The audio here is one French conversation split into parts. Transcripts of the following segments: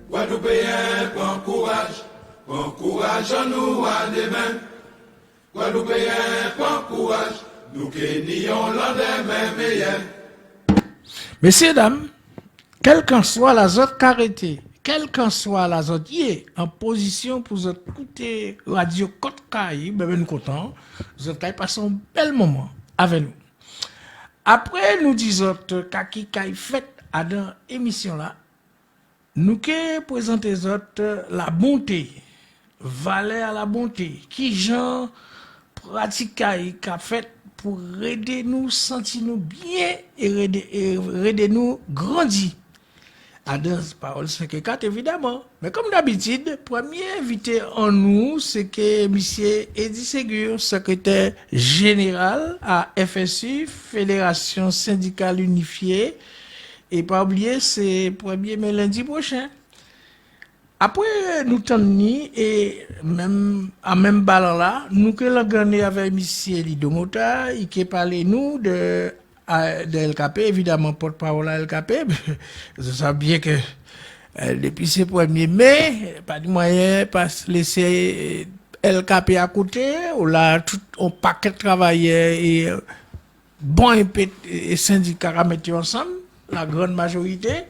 Guadeloupéen, bon courage en nous à demain. Guadeloupéen, bon courage, nous qui nions l'endemain meilleur. Messieurs, dames, quelle qu'en soit la zone carrétée, quelle qu'en soit la zone qui est en position pour vous écouter Radio Côte Caraïbe, ben nous content, vous avez passé un bel moment avec nous. Après, nous disons kaki kai fait à dans émission là, nous que présenter la bonté, valeur à la bonté, qui gens pratique qu'a fait pour aider nous sentir nous bien et aider nous grandir. À dans parole 5 évidemment. Mais comme d'habitude, premier invité en nous, c'est que monsieur Eddy Ségur, secrétaire général à FSU, Fédération syndicale unifiée. Et pas oublier, c'est 1er mai lundi prochain. Après, nous t'en et même ballon là, nous que l'on gagné avec M. Lido Mota, il qui parlé nous de LKP, évidemment, porte-parole à LKP. Je sais bien que depuis ce 1er mai, pas de moyen, pas laisser LKP à côté, ou là, tout un paquet de travailleurs et bon et syndicats à mettre ensemble, la grande majorité.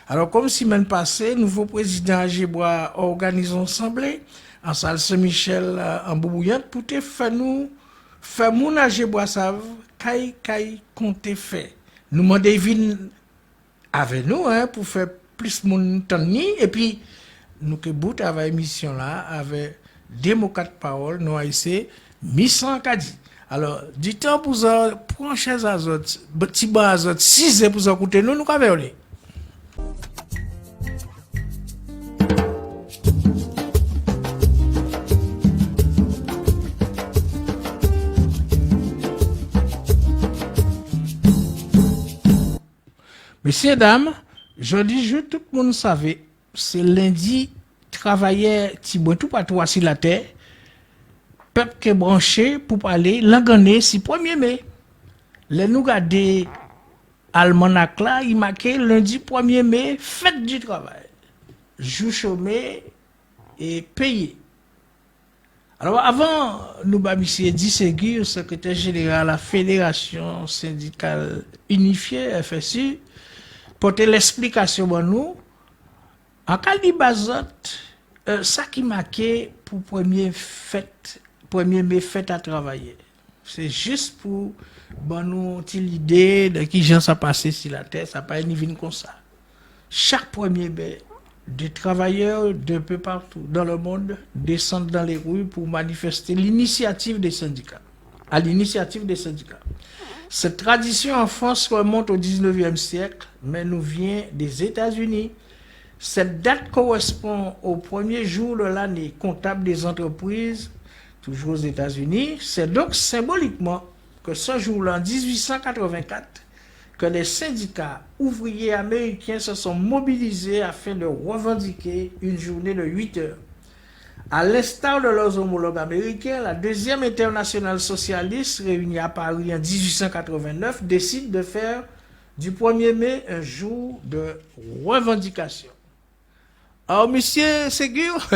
Alors, comme semaine passée, nouveau président Agebois organise une assemblée en salle Saint-Michel en Boubouillante pour te faire mon Agebois savent kai compte fait. Nous demandons venir avec nous pour faire plus mon temps et puis nous que bout avec émission là avec démocrate parole nous ici Missan Kadi. Alors, du temps pour ça prendre chez azot petit bas azot 6 pour ça écouter nous ka veiller. Messieurs, dames, je dis, tout le monde savait, c'est lundi, travailleur, Thibaut, tout partout sur la terre, peuple qui est branché pour parler, l'engagné, si 1er mai. Les nous garder almanach là, il marquait lundi 1er mai, fête du travail. Jour chômé et payé. Alors, avant, nous, M. Eddy Ségur, secrétaire général de la Fédération syndicale unifiée, FSU, porter l'explication pour nous. En cas de bazot, ça qui marquait pour 1er mai fête à travailler. C'est juste pour nous l'idée de qui gens ça passé sur la terre, ça pas une comme ça. Chaque 1er mai, des travailleurs d'un peu partout dans le monde descendent dans les rues pour manifester l'initiative des syndicats. À l'initiative des syndicats. Cette tradition en France remonte au 19e siècle, mais nous vient des États-Unis. Cette date correspond au premier jour de l'année comptable des entreprises, toujours aux États-Unis. C'est donc symboliquement que ce jour-là, en 1884, que les syndicats ouvriers américains se sont mobilisés afin de revendiquer une journée de 8 heures. À l'instar de leurs homologues américains, la deuxième internationale socialiste, réunie à Paris en 1889, décide de faire du 1er mai un jour de revendication. Alors, monsieur Ségur,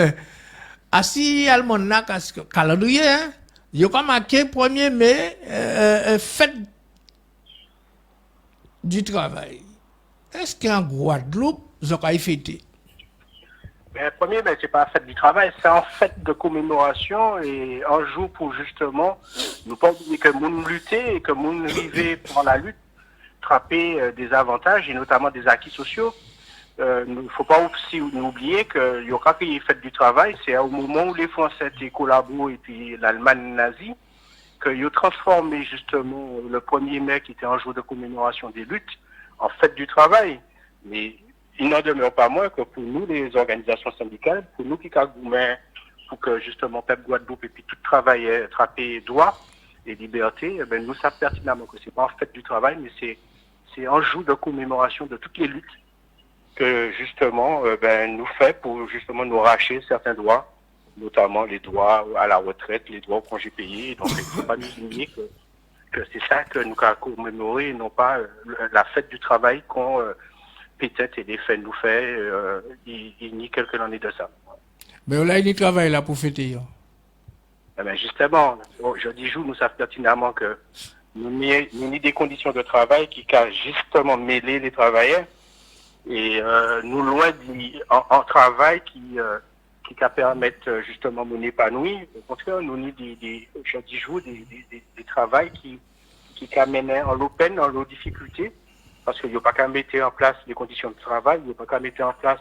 assis à l'almanach calendrier, il y a marqué 1er mai, fête du travail. Est-ce qu'en Guadeloupe, vous avez fêté? Mais 1er mai, c'est pas la fête du travail, c'est en fête de commémoration et un jour pour justement ne pas oublier que nous lutter et que nous arriver pour la lutte, attraper des avantages et notamment des acquis sociaux. Il ne faut pas aussi oublier qu'il y aura une fête du travail, c'est au moment où les Français étaient collaborés et puis l'Allemagne nazie, qu'ils ont transformé justement le 1er mai, qui était un jour de commémoration des luttes, en fête du travail. Mais il n'en demeure pas moins que pour nous, les organisations syndicales, pour nous qui cagoumens, pour que justement peuple Guadeloupe et puis tout travail attrapé droit et liberté, eh ben, nous savons pertinemment que c'est pas en fête du travail, mais c'est un jour de commémoration de toutes les luttes que justement nous fait pour justement nous racheter certains droits, notamment les droits à la retraite, les droits au congé payé. Donc il ne faut pas nous oublier que c'est ça que nous avons commémoré, et non pas la fête du travail qu'on peut-être et des faits nous fait il n'y a quelques années de ça. Mais là, il y a travail là pour fêter. Justement, jeudi jour, nous savons pertinemment que nous avons des conditions de travail qui ont justement mêlé les travailleurs et nous loin en travail qui permettent justement de nous épanouir. Au contraire, nous avons jeudi jour des travails qui amènent en l'eau peine, en l'eau difficulté, parce qu'il n'y a pas qu'à mettre en place les conditions de travail, il n'y a pas qu'à mettre en place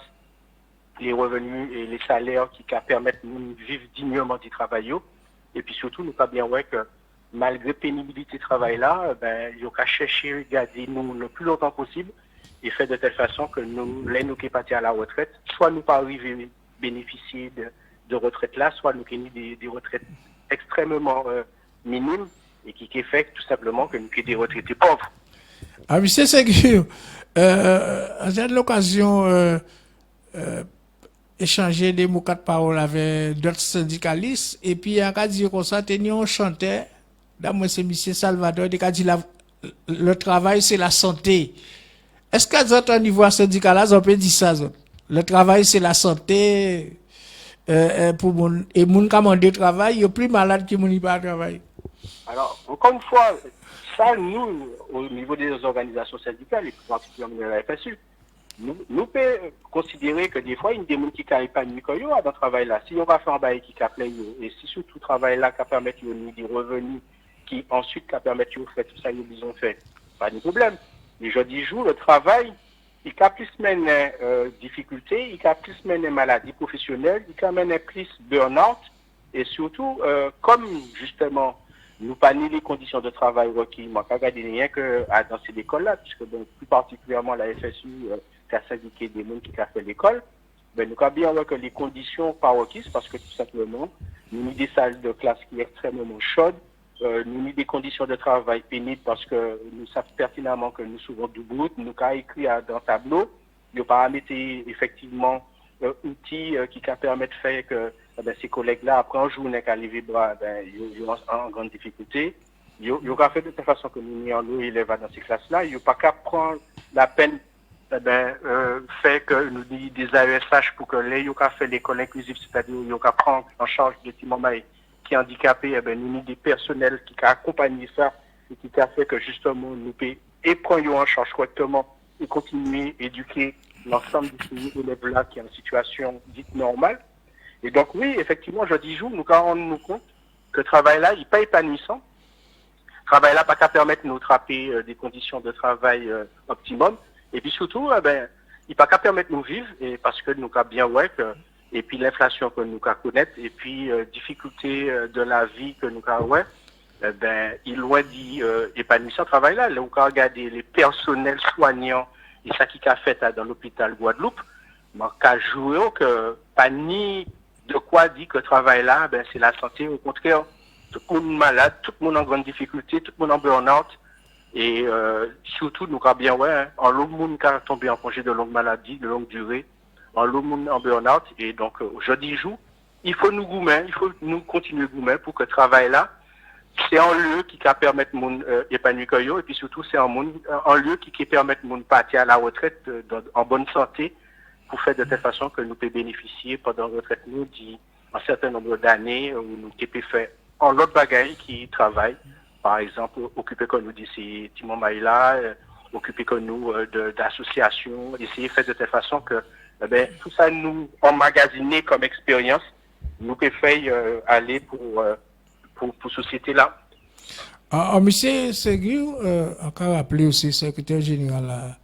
les revenus et les salaires qui permettent de nous vivre dignement du travail. Et puis surtout, nous pas bien ouais que malgré pénibilité de travail là, il y a qu'à chercher à garder nous le plus longtemps possible et faire de telle façon que nous, les nous qui partent à la retraite, soit nous pas arriver à bénéficier de retraite là, soit nous qui avons des retraites extrêmement minimes et qui fait tout simplement que nous avons des retraités pauvres. Ah, monsieur Ségur, à cette occasion, échanger des mots quatre paroles avec d'autres syndicalistes, et puis, à dire comme ça, on chantait, d'après c'est monsieur Salvador, il a dit le travail, c'est la santé. Est-ce qu'à un niveau syndical, on peut dire ça? Le travail, c'est la santé, pour mon, et mon commandé travail, il y a plus malade que mon pas travail. Alors, encore une fois, ça, nous, au niveau des organisations syndicales, et particulièrement de la FSU, nous pouvons considérer que des fois, il y a des gens qui n'arrivent pas à nous dans ce travail-là. Si on va faire un bail qui plaît, et si surtout ce travail-là qui permet de nous des revenus, qui ensuite permettent de faire tout ça, ils ont fait, pas de problème. Mais je dis jour, le travail, il a plus mener difficultés, il a plus mener maladies professionnelles, il a mener plus burn-out, et surtout, comme justement, nous pas ni les conditions de travail requises, moi, pas regarder rien que dans ces écoles-là, puisque donc, plus particulièrement la FSU, qui a syndiqué des gens qui ont fait l'école, nous avons bien voir que les conditions pas requises, parce que tout simplement, nous avons des salles de classe qui sont extrêmement chaudes, nous avons des conditions de travail pénibles, parce que nous savons pertinemment que nous souvent debout, nous avons écrit dans le tableau, nous pas mettre effectivement outils qui permettent de faire que ces collègues-là, après un jour, qu'à lever bras, ils sont en grande difficulté. Ils ont fait de telle façon que nous nous élèves dans ces classes-là. Ils n'ont pas qu'à prendre la peine fait que nous disons des AESH pour que les ont fait l'école inclusive, c'est-à-dire ils ont qu'à prendre en charge des petits mamans qui sont handicapés, nous avons des personnels qui accompagnent ça et qui a fait que justement nous prenons en charge correctement et continuer à éduquer l'ensemble de ces élèves-là qui sont en situation dite normale. Et donc oui, effectivement, jeudi jour, nous rendons compte que le travail-là, il n'est pas épanouissant. Le travail-là pas qu'à permettre de nous attraper des conditions de travail optimum. Et puis surtout, il pas qu'à permettre de nous vivre, et parce que nous avons bien ouais que, et puis l'inflation que nous connaître, et puis difficulté de la vie que nous avons ouais, il loin dit épanouissant travail-là. Là, on regarder les personnels soignants et ça qui a fait dans l'hôpital Guadeloupe, mais qu'à jouer que pas ni de quoi dit que le travail là, c'est la santé. Au contraire, tout le monde malade, tout le monde en grande difficulté, tout le monde en burn-out. Et surtout, nous avons bien, en l'autre monde qui a tombé en congé de longue maladie, de longue durée, en l'autre monde en burn-out. Et donc, jeudi jour, il faut nous goumer, il faut nous continuer à goumer pour que le travail là, c'est un lieu qui permet de mon épanouir, et puis surtout, c'est un lieu qui permet de mon partir à la retraite en bonne santé, pour faire de telle façon que nous puissions bénéficier pendant la retraite nous d'un certain nombre d'années où nous pouvons faire en l'autre bagaille qui travaille. Par exemple, occuper comme nous dit ces Timon Maïla, occuper comme nous d'associations, essayer de faire de telle façon que tout ça nous emmagasiner comme expérience, nous pouvons faire aller pour société là. Monsieur Ségur, encore rappelé aussi secrétaire général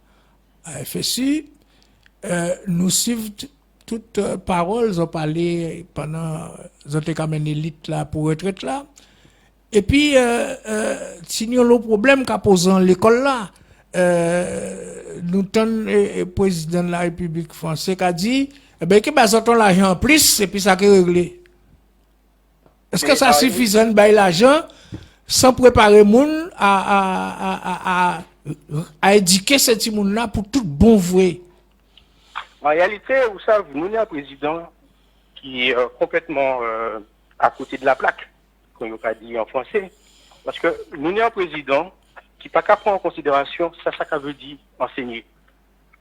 à FSU, nous suivons toutes paroles, ont parlé pendant ont mené l'élite là pour retraite là. Et puis, si nous avons le problème qu'a posé l'école là, nous tenons le président de la République française qui a dit, que nous l'argent en plus, et puis ça qui est réglé. Est-ce que ça suffit de bailler l'argent sans préparer les gens à éduquer ces gens là pour tout bon vrai? En réalité, vous savez, nous avons un président qui est complètement à côté de la plaque, comme on a dit en français. Parce que nous avons un président qui n'a pas prendre en considération ça veut dire enseigner.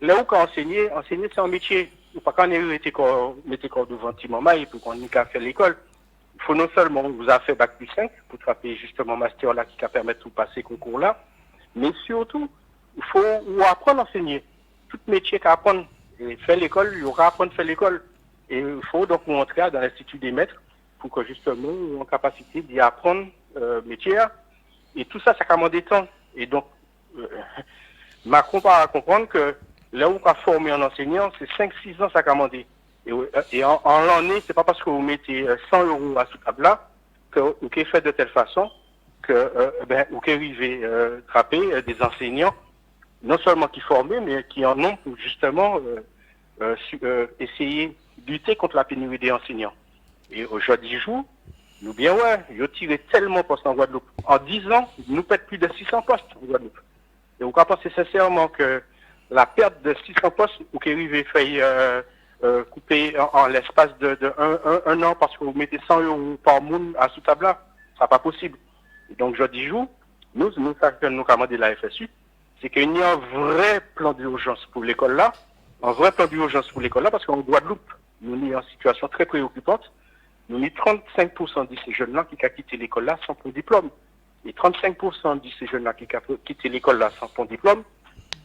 Là où on enseigner c'est un métier. Il ne faut pas mettre corps devant petit moment et pour qu'on ait qu'à faire l'école. Il faut non seulement vous a fait bac plus 5 pour frapper justement master là qui va permettre de passer concours là, mais surtout, il faut apprendre à enseigner. Tout métier qu'à apprendre et faire l'école, il y aura à apprendre à faire l'école. Et il faut donc montrer dans l'Institut des maîtres pour que justement, on ait en capacité d'y apprendre métier. Et tout ça, ça commande des temps. Et donc, Macron va comprendre que là où on a formé un enseignant, c'est 5-6 ans ça commande. Et en l'année, c'est pas parce que vous mettez 100 € à ce table-là que vous fait de telle façon que vous arrivez attraper des enseignants, non seulement qui forment, mais qui en ont pour justement essayer de lutter contre la pénurie des enseignants. Et aujourd'hui, nous bien ils ont tiré tellement de postes en Guadeloupe. En 10 ans, nous perdons plus de 600 postes en Guadeloupe. Et vous pensez sincèrement que la perte de 600 postes, vous arrivez à couper en l'espace de un an parce que vous mettez 100 € par mois à sous table là, ce sera pas possible. Et donc, aujourd'hui, nous commandons la FSU, c'est qu'il y a un vrai plan d'urgence pour l'école là, parce qu'en Guadeloupe, nous sommes en situation très préoccupante. Nous avons 35% de ces jeunes-là qui ont quitté l'école là sans ton diplôme. Et 35% de ces jeunes-là qui ont quitté l'école là sans ton diplôme,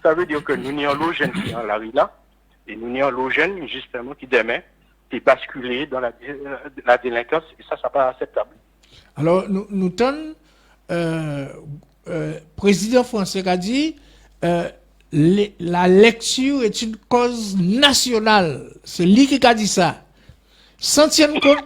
ça veut dire que nous avons l'ogène qui est dans la rue là, et nous avons l'ogène justement qui demain est basculé dans la délinquance, et ça n'est pas acceptable. Alors, nous tenons, président français a dit, la lecture est une cause nationale. C'est lui qui a dit ça. Sans tenir compte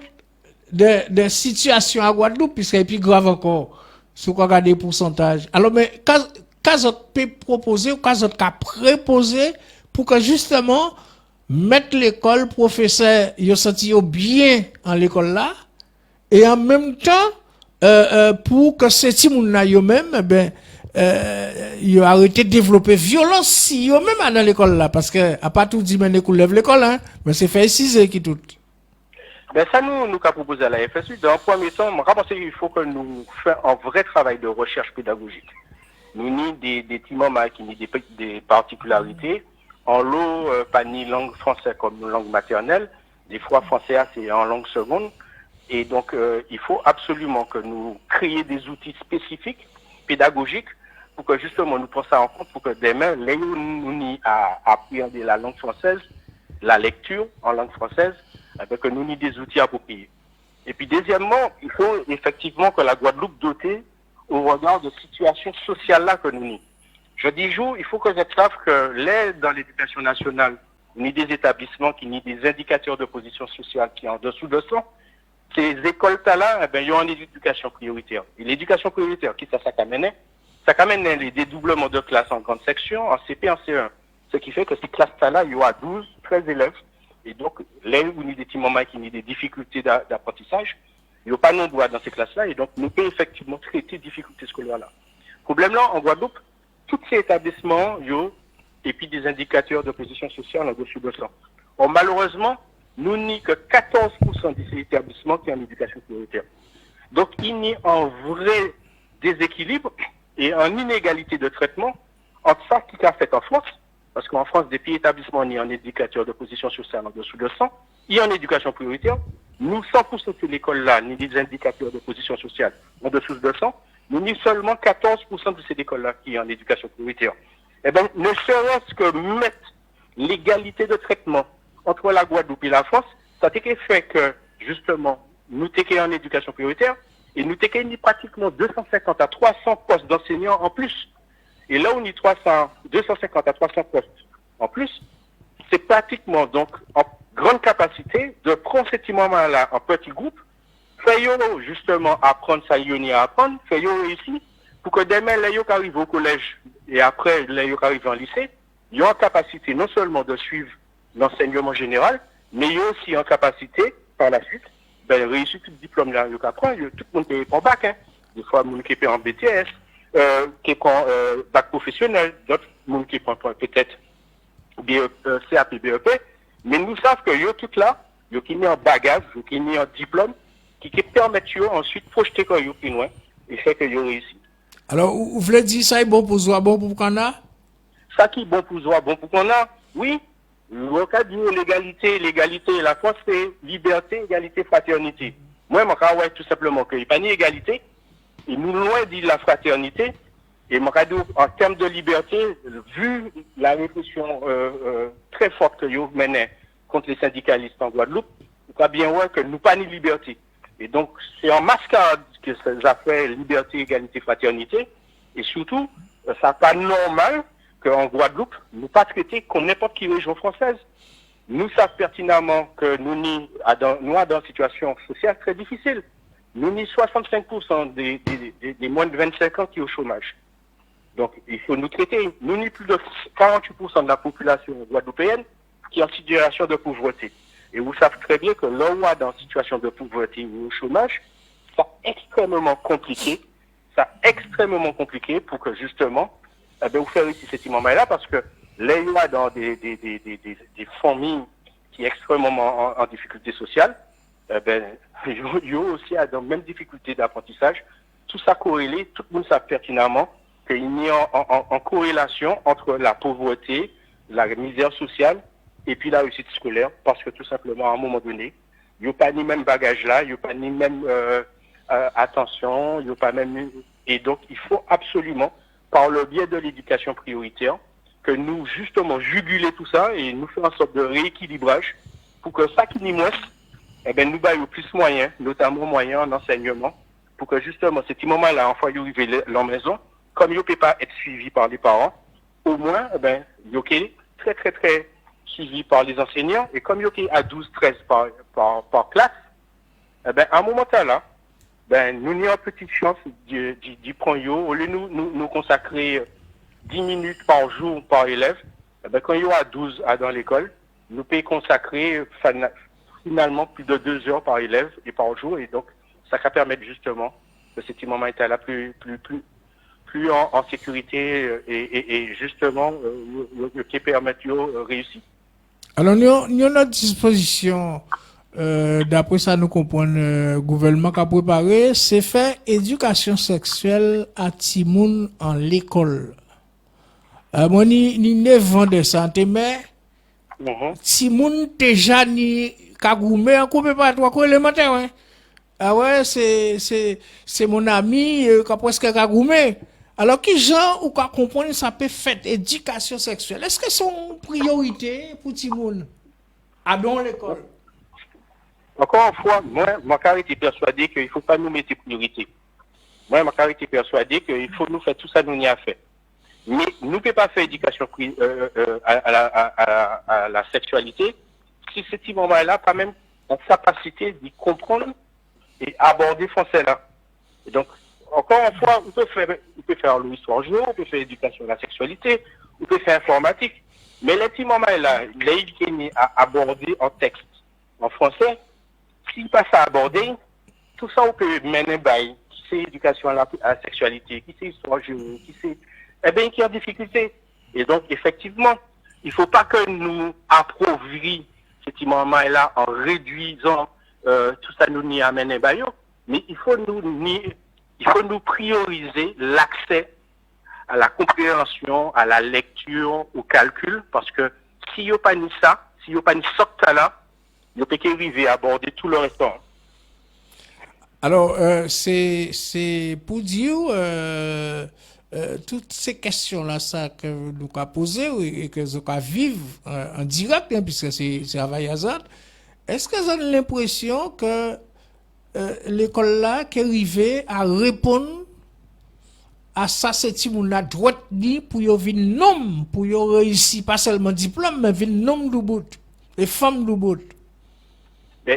de situation à Guadeloupe, puisqu'elle est plus grave encore, si on regarde les pourcentages. Alors, mais, qu'est-ce qu'on peut proposer ou qu'est-ce qu'on peut préposer pour que justement, mettre l'école, professeur, ils senti bien en l'école là, et en même temps, pour que ces petits gens-là, eux-mêmes, ils ont arrêté de développer violence si eux-mêmes dans l'école là, parce que, à pas tout dire, mais les lève l'école, hein, mais c'est fait ciser qui tout. Ben ça, nous avons proposé à la FSU. Dans un premier temps, je pense qu'il faut que nous fassions un vrai travail de recherche pédagogique. Nous avons des petits moments qui ont des particularités. En l'eau, pas ni langue française comme langue maternelle. Des fois, français, c'est en langue seconde. Et donc, il faut absolument que nous créions des outils spécifiques, pédagogiques, pour que justement nous prenions ça en compte, pour que demain, les nous appréhender la langue française, la lecture en langue française, que nous ayons des outils appropriés. Et puis, deuxièmement, il faut effectivement que la Guadeloupe dotée au regard de situation sociale là que nous avons. Je dis il faut que vous sachiez que dans l'éducation nationale, il y a des établissements qui ont des indicateurs de position sociale qui sont en dessous de ça. Ces écoles-là, il y a une éducation prioritaire. Et l'éducation prioritaire, qui ça amène? Ça amène les dédoublements de classes en grande section, en CP, en C1. Ce qui fait que ces classes-là, il y aura 12, 13 élèves. Et donc, là où il y a des petits moments qui ont des difficultés d'apprentissage, il n'y a pas de droit dans ces classes-là. Et donc, nous pouvons effectivement traiter difficultés scolaires-là. Problème là, en Guadeloupe, tous ces établissements, et puis des indicateurs de position sociale en dessous de ça. Or, malheureusement, nous n'y que 14% de ces établissements qui ont une éducation prioritaire. Donc, il y a un vrai déséquilibre et une inégalité de traitement entre ça qui a fait en France, parce qu'en France, des pays établissements, il y a un indicateur de position sociale en dessous de 100, il y a une éducation prioritaire. Nous, 100% de l'école-là, ni des indicateurs de position sociale en dessous de 100, nous n'y seulement 14% de ces écoles-là qui ont une éducation prioritaire. Eh bien, ne serait-ce que mettre l'égalité de traitement entre la Guadeloupe et la France, ça a fait que, justement, nous avons une éducation prioritaire et nous avons pratiquement 250 à 300 postes d'enseignants en plus. Et là où on a 250 à 300 postes en plus, c'est pratiquement donc en grande capacité de prendre ces petits moments-là en petits groupes, faire justement apprendre ça, y a à apprendre, faire réussir, pour que demain, les gens qui arrivent au collège et après, les gens qui arrivent en lycée, ils ont en capacité non seulement de suivre l'enseignement général, mais ils ont aussi en capacité, par la suite, réussir tout le diplôme là, ils apprennent, tout le monde qui est en bac, hein. Des fois, les gens qui est en BTS, qui prend bac professionnel, d'autres gens qui prennent peut-être CAP, BEP, Mais nous savons que yo tout là, yo qui mis en bagage, yo qui mis en diplôme, qui permettent yo ensuite projeter quand yo plus loin et fait que yo réussi. Alors, vous voulez dire ça est bon pour Zoua, bon pour Kana? Ça qui est bon pour Zoua, bon pour qu'on a, oui. Le cas de l'égalité, la France c'est liberté, égalité, fraternité. Moi, je crois tout simplement qu'il n'y a pas ni égalité, et nous loin de la fraternité, et en termes de liberté, vu la répression très forte que vous menez contre les syndicalistes en Guadeloupe, vous croyez bien ouais, que nous pas ni liberté. Et donc, c'est en mascarade que ça fait liberté, égalité, fraternité, et surtout, ça n'est pas normal qu'en Guadeloupe, nous pas traiter comme n'importe qui région française. Nous savons pertinemment que nous sommes dans une situation sociale très difficile. Nous sommes 65% des moins de 25 ans qui sont au chômage. Donc, il faut nous traiter. Nous sommes plus de 48% de la population guadeloupéenne qui est en situation de pauvreté. Et vous savez très bien que l'on est dans une situation de pauvreté ou au chômage, c'est extrêmement compliqué. C'est extrêmement compliqué pour que justement, vous faire ici cet moment-là parce que là, il y a dans des familles qui sont extrêmement en difficulté sociale, il y a aussi dans les mêmes difficultés d'apprentissage. Tout ça corrélé, tout le monde sait pertinemment qu'il y a en corrélation entre la pauvreté, la misère sociale et puis la réussite scolaire parce que tout simplement, à un moment donné, il n'y a pas ni même bagage là, il n'y a pas ni même attention, il n'y a pas même... Et donc, il faut absolument, par le biais de l'éducation prioritaire, que nous, justement, juguler tout ça et nous faire en sorte de rééquilibrage pour que ça qui nous moins, nous baillons plus moyens, notamment moyens en enseignement, pour que justement, ce petit moment-là, enfin, ils arrivent à la maison, comme ils ne peuvent pas être suivis par les parents, au moins, ils sont très, très, très suivis par les enseignants, et comme ils sont à 12, 13 par classe, à un moment là, nous avons une petite chance d'y prendre, au lieu de nous consacrer 10 minutes par jour par élève, quand il y a 12 dans l'école, nous pouvons consacrer finalement plus de 2 heures par élève et par jour, et donc ça va permettre justement que ce petit moment est là plus en sécurité et justement qui permettent de réussir. Alors, nous avons notre disposition. D'après ça, nous comprenons le gouvernement qui a préparé, c'est faire éducation sexuelle à Timoun en l'école. Moi, ni 9 ans de santé, mais Timoun déjà ni kagoumé en coupe pas trois élémentaire. Hein? Ah ouais, c'est mon ami qui a presque kagoumé. Alors, qui gens ou qu'à comprendre ça peut faire éducation sexuelle? Est-ce que c'est une priorité pour Timoun à dans l'école? Encore une fois, moi, ma été persuadé qu'il ne faut pas nous mettre priorité. Moi, ma été persuadé qu'il faut nous faire tout ça, nous y a fait. Mais nous ne pouvons pas faire éducation à la sexualité si ce petit moment-là, pas même en capacité d'y comprendre et aborder français là. Et donc, encore une fois, on peut faire l'histoire géo, on peut faire éducation à la sexualité, on peut faire informatique. Mais les petits moments-là, il est à aborder en texte, en français. S'il passe à aborder, tout ça, on peut mener bail, qui c'est éducation à la sexualité, qui c'est histoire géo, qui c'est, qui est en difficulté. Et donc, effectivement, il ne faut pas que nous appauvrissions ce petit moment-là en réduisant tout ça, nous n'y amener bail, mais il faut nous prioriser l'accès à la compréhension, à la lecture, au calcul, parce que s'il n'y a pas ni ça, s'il n'y a pas ni ça là, il peut arriver à aborder tout le reste. Alors, c'est pour dire toutes ces questions-là, ça que nous avons posées et que nous avons vivre en direct, hein, puisque c'est à Vayazad, est-ce que vous avez l'impression que l'école là qui est arrivée à répondre à ça, c'est si on a droit dit pour y avoir un nom, pour y réussir, pas seulement diplôme, mais un nom de bout, les femmes de bout.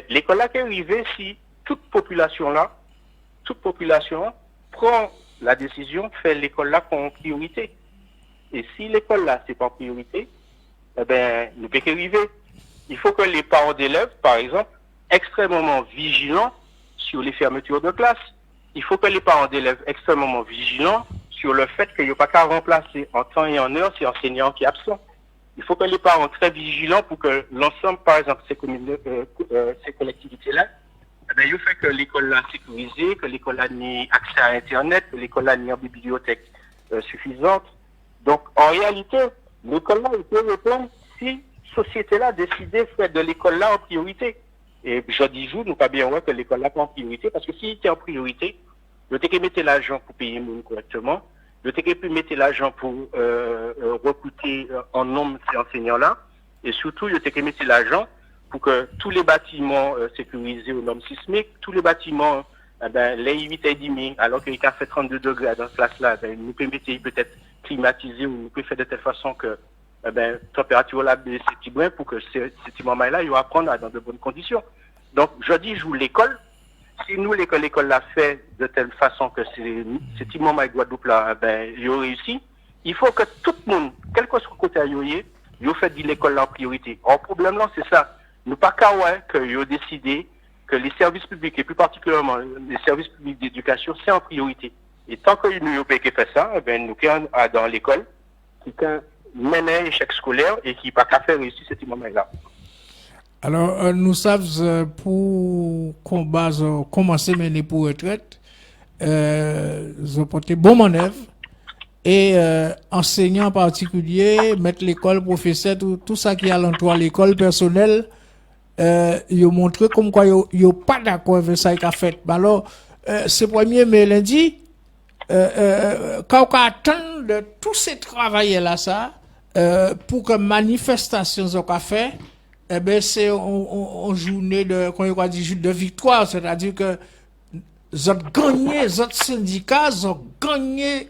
L'école là qui est arrivée, si toute population prend la décision, fait l'école là comme priorité. Et si l'école là, c'est pas priorité, nous ne pouvons qu'arriver. Il faut que les parents d'élèves, par exemple, extrêmement vigilants sur les fermetures de classe. Il faut que les parents d'élèves extrêmement vigilants sur le fait qu'il n'y a pas qu'à remplacer en temps et en heure ces enseignants qui sont absents. il faut que les parents soient très vigilants pour que l'ensemble, par exemple, ces collectivités-là, il fait que l'école là sécurisée, que l'école a ni accès à Internet, que l'école a ni en bibliothèque suffisante. Donc, en réalité, l'école là, il peut répondre si société-là décidait de faire de l'école là en priorité. Et je dis jour, nous pas bien voir que l'école là pas en priorité, parce que s'il était en priorité, le TK mettait l'argent pour payer monde correctement, le TK peut mettre l'argent pour recruter en nombre ces enseignants-là, et surtout, le TK mettait l'argent pour que tous les bâtiments sécurisés aux normes sismiques, tous les bâtiments, les 8,5, alors qu'il a fait 32 degrés dans ce place-là, nous pouvons mettre peut-être climatisé ou nous pouvons faire de telle façon que température là baisse petit brin pour que ces moments-là, ils vont apprendre dans de bonnes conditions. Donc, je dis, je joue l'école. Si nous, l'école l'a fait de telle façon que ces petits moments avec Guadeloupe là, ils ont réussi, il faut que tout le monde, quel que soit le côté ils ont fait de l'école là en priorité. Le problème là, c'est ça. Nous pas qu'à qu'ils ont décidé que les services publics, et plus particulièrement les services publics d'éducation, c'est en priorité. Et tant que nous n'avons pas fait ça, nous sommes dans l'école, qui mène un échec scolaire et qui n'a pas qu'à faire réussir ce moment-là. Alors, nous savons, pour commencer à mener pour retraite, ils ont porté bon manœuvre. Et enseignants en particulier, mettre l'école, professeur, tout ça qui est à l'entour de l'école personnelle, ils ont montré comme quoi ils n'ont pas d'accord avec ça qu'ils ont fait. Alors, ce 1er mai lundi, quand on attend de tous ces travailleurs-là, ça, pour que manifestation soit faite, c'est une journée de victoire, c'est-à-dire que ils ont gagné, les autres syndicats ont gagné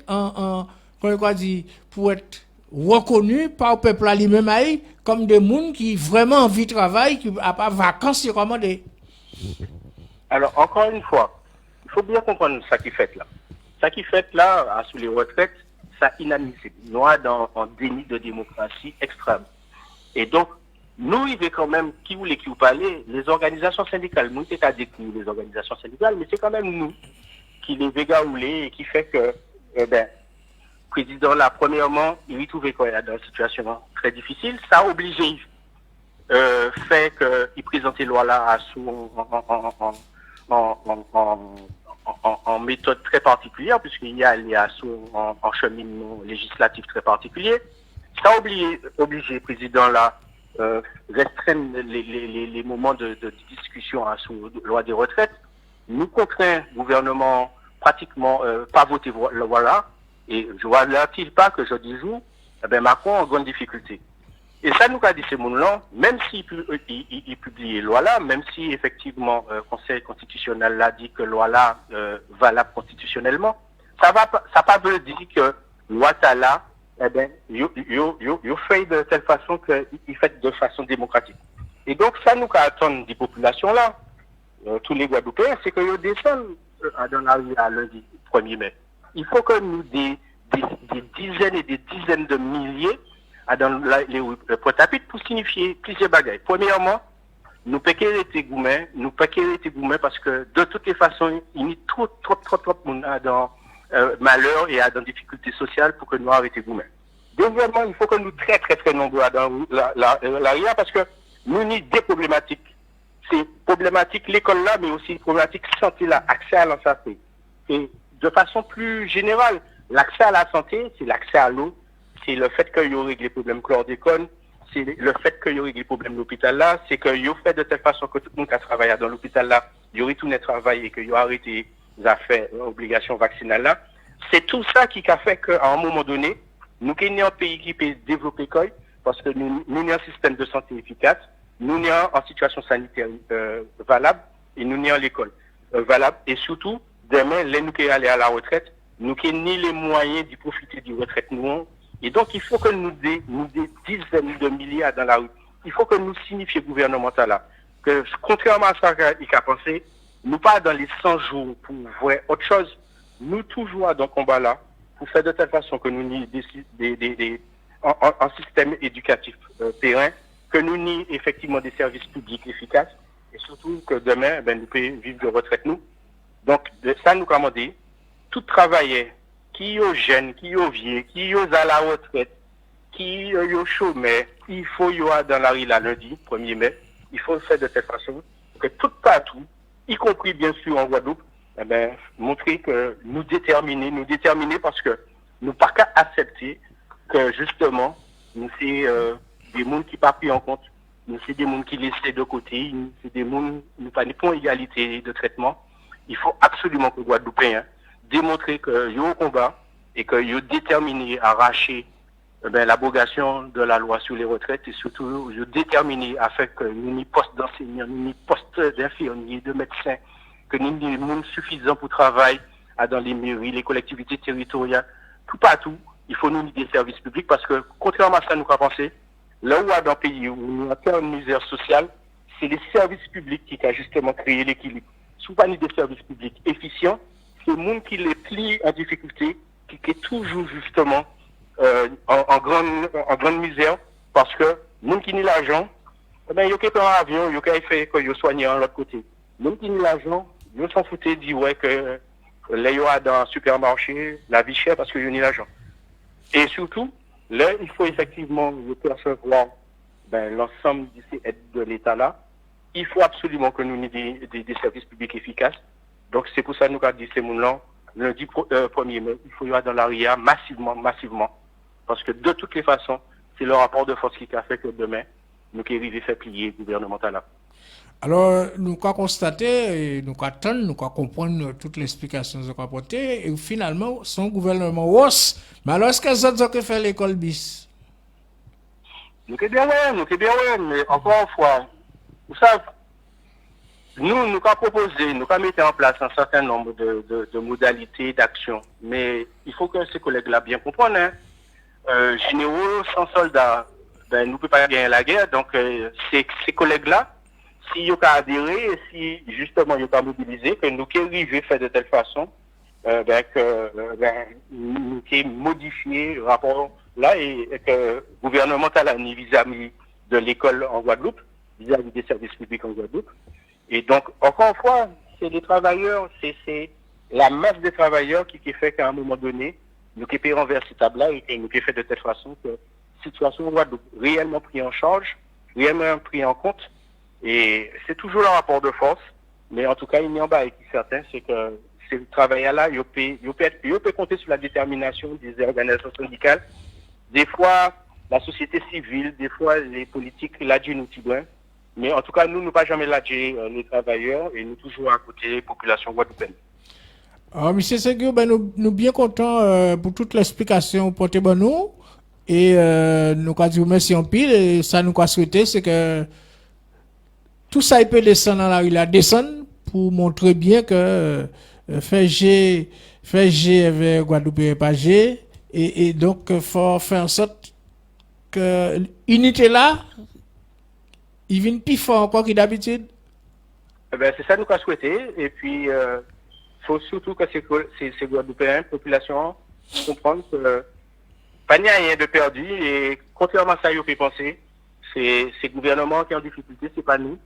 pour être reconnus par le peuple lui-même comme des gens qui vraiment envie de travailler, qui n'ont pas de vacances recommandées. Alors, encore une fois, il faut bien comprendre ce qui fait là. Ce qui fait là, sous les retraites, ça inadmissible. Nous sommes dans un déni de démocratie extrême. Et donc, nous, il y a quand même, qui voulait qui vous parler, les organisations syndicales. Nous, c'est à découvrir les organisations syndicales, mais c'est quand même nous qui les végaoulés et qui fait que, président là, premièrement, il trouvait qu'on est dans une situation très difficile. Ça a obligé, fait qu'il présentait loi là en méthode très particulière, puisqu'il y a en cheminement législatif très particulier. Ça a obligé le président là, restreindre les moments de discussion sur la loi des retraites. Nous contraint le gouvernement pratiquement pas voter la loi là. Et je vois là-t-il pas que je dis jour, Macron a en grande difficulté. Et ça nous a dit ces mots-là, même s'il publie la loi là, même si effectivement le Conseil constitutionnel l'a dit que la loi là valable constitutionnellement, ça pas veut dire que loi là, il fait de telle façon qu'il fait de façon démocratique. Et donc ça nous attend des populations là, tous les Guadeloupéens, c'est qu'ils descendent dans la rue à lundi 1er mai. Il faut que nous, des dizaines et des dizaines de milliers, dans les Pointe-à-Pitre pour signifier plusieurs bagages. Premièrement, nous péquer les gourmets parce que de toutes les façons, il y a trop de monde dans malheur et dans difficultés sociales pour que nous arrêtions gourmets. Deuxièmement, il faut que nous très nombreux dans l'arrière parce que nous avons des problématiques. C'est problématique l'école là, mais aussi problématique santé là, accès à la santé. Et de façon plus générale, l'accès à la santé, c'est l'accès à l'eau, c'est le fait qu'il y aurait les problèmes chlordécone, c'est le fait qu'il y aurait les problèmes de l'hôpital là, c'est qu'il y a fait de telle façon que tout le monde qui a travaillé dans l'hôpital là, il y aurait tout le travail et qu'il y a arrêté les affaires, obligations vaccinales là. C'est tout ça qui a fait qu'à un moment donné, nous sommes un pays qui peut développer quoi, parce que nous avons un système de santé efficace, nous avons en situation sanitaire valable et nous avons l'école valable et surtout, demain, les nous qui aller à la retraite, nous qui ni les moyens d'y profiter du retraite nous. Et donc, il faut que nous des dizaines de milliards dans la rue. Il faut que nous signifions gouvernemental là. Que, contrairement à ça qu'il a pensé, nous pas dans les 100 jours pour voir autre chose. Nous toujours dans ce combat là, pour faire de telle façon que nous n'y un système éducatif périn, que nous n'y effectivement des services publics efficaces, et surtout que demain, nous pouvons vivre de retraite nous. Donc, ça nous commande, tout travailleur qui est jeune, qui est vieux, qui est à la retraite, qui yo chômeur, il faut yo dans la rue là lundi 1er mai, il faut le faire de telle façon que tout partout, y compris bien sûr en Guadeloupe, eh ben, montrer que nous déterminer parce que nous pas qu'à accepter que justement, nous c'est des mondes qui pas pris en compte, nous c'est des mondes qui laissés de côté, c'est des mondes nous pas pour égalité de traitement. Il faut absolument que les Guadeloupéens démontrer que yo au combat et que yo déterminé à arracher l'abrogation de la loi sur les retraites et surtout yo déterminé à faire que nous ni poste d'enseignants, ni poste d'infirmiers, de médecins, que nous ni monde suffisant pour travailler dans les mairies, les collectivités territoriales, tout partout, il faut nous des services publics parce que contrairement à ça nous avons pensé, là où dans un pays où il y a une misère sociale, c'est les services publics qui ont justement créé l'équilibre. Souvent des services publics efficients, c'est le monde qui les plie en difficulté, qui est toujours justement en grande misère, parce que le monde qui n'a l'argent, il y a un avion, il y a fait que soigné de l'autre côté. Le monde qui n'a l'argent, ils s'en foutent, dit ouais que là, il y a dans un supermarché, la vie chère parce qu'il y a l'argent. Et surtout, là, il faut effectivement percevoir l'ensemble de ces aides de l'État là. Il faut absolument que nous ayons des services publics efficaces. Donc, c'est pour ça que nous avons dit ces mots-là, lundi 1er mai, il faut y aller dans l'ARIA massivement. Parce que de toutes les façons, c'est le rapport de force qui a fait que demain, nous qui arrivons à faire plier le gouvernemental là. Alors, nous avons constaté, nous avons attendre, nous avons comprendre toutes les explications que nous avons apportées, et finalement, son gouvernement hausse. Mais alors, est-ce que les autres ont fait l'école bis? Nous sommes bien ouais, mais encore une fois, vous savez, nous avons proposé, nous avons mis en place un certain nombre de modalités d'action. Mais il faut que ces collègues-là bien comprennent. Hein. Généraux sans soldats, nous ne pouvons pas gagner la guerre. Donc, ces collègues-là, si ils ont adhéré, si justement ils ont mobilisé, que nous qui arrivons à faire de telle façon, nous qui modifié le rapport là et que le gouvernemental a mis vis-à-vis de l'école en Guadeloupe, vis-à-vis des services publics en Guadeloupe. Et donc, encore une fois, c'est les travailleurs, c'est la masse des travailleurs qui fait qu'à un moment donné, nous qui payons envers cette table-là et que nous qui fait de telle façon que la situation en Guadeloupe réellement prise en charge, réellement prise en compte. Et c'est toujours un rapport de force, mais en tout cas, il n'y a pas qui est certain, c'est que ces travailleurs-là, ils peuvent compter sur la détermination des organisations syndicales. Des fois, la société civile, des fois, les politiques lâchent nous tibouin. Mais en tout cas, nous ne pas jamais lâcher les travailleurs et nous toujours à côté des populations guadeloupéennes. Alors, M. Séguier, nous bien contents pour toute l'explication portée par nous. Et nous avons dit merci en pile. Et ça nous a souhaité, c'est que tout ça, il peut descendre dans la rue, descendre pour montrer bien que faire G avec Guadeloupe et pas G. Et donc, il faut faire en sorte que l'unité là, il vient plus fort encore que d'habitude. C'est ça que nous avons souhaité. Et puis, il faut surtout que ces Guadeloupéens, population, comprennent que pas n'y a rien de perdu. Et contrairement à ça, ils peuvent penser, c'est ces gouvernements qui sont en difficulté, c'est pas nous.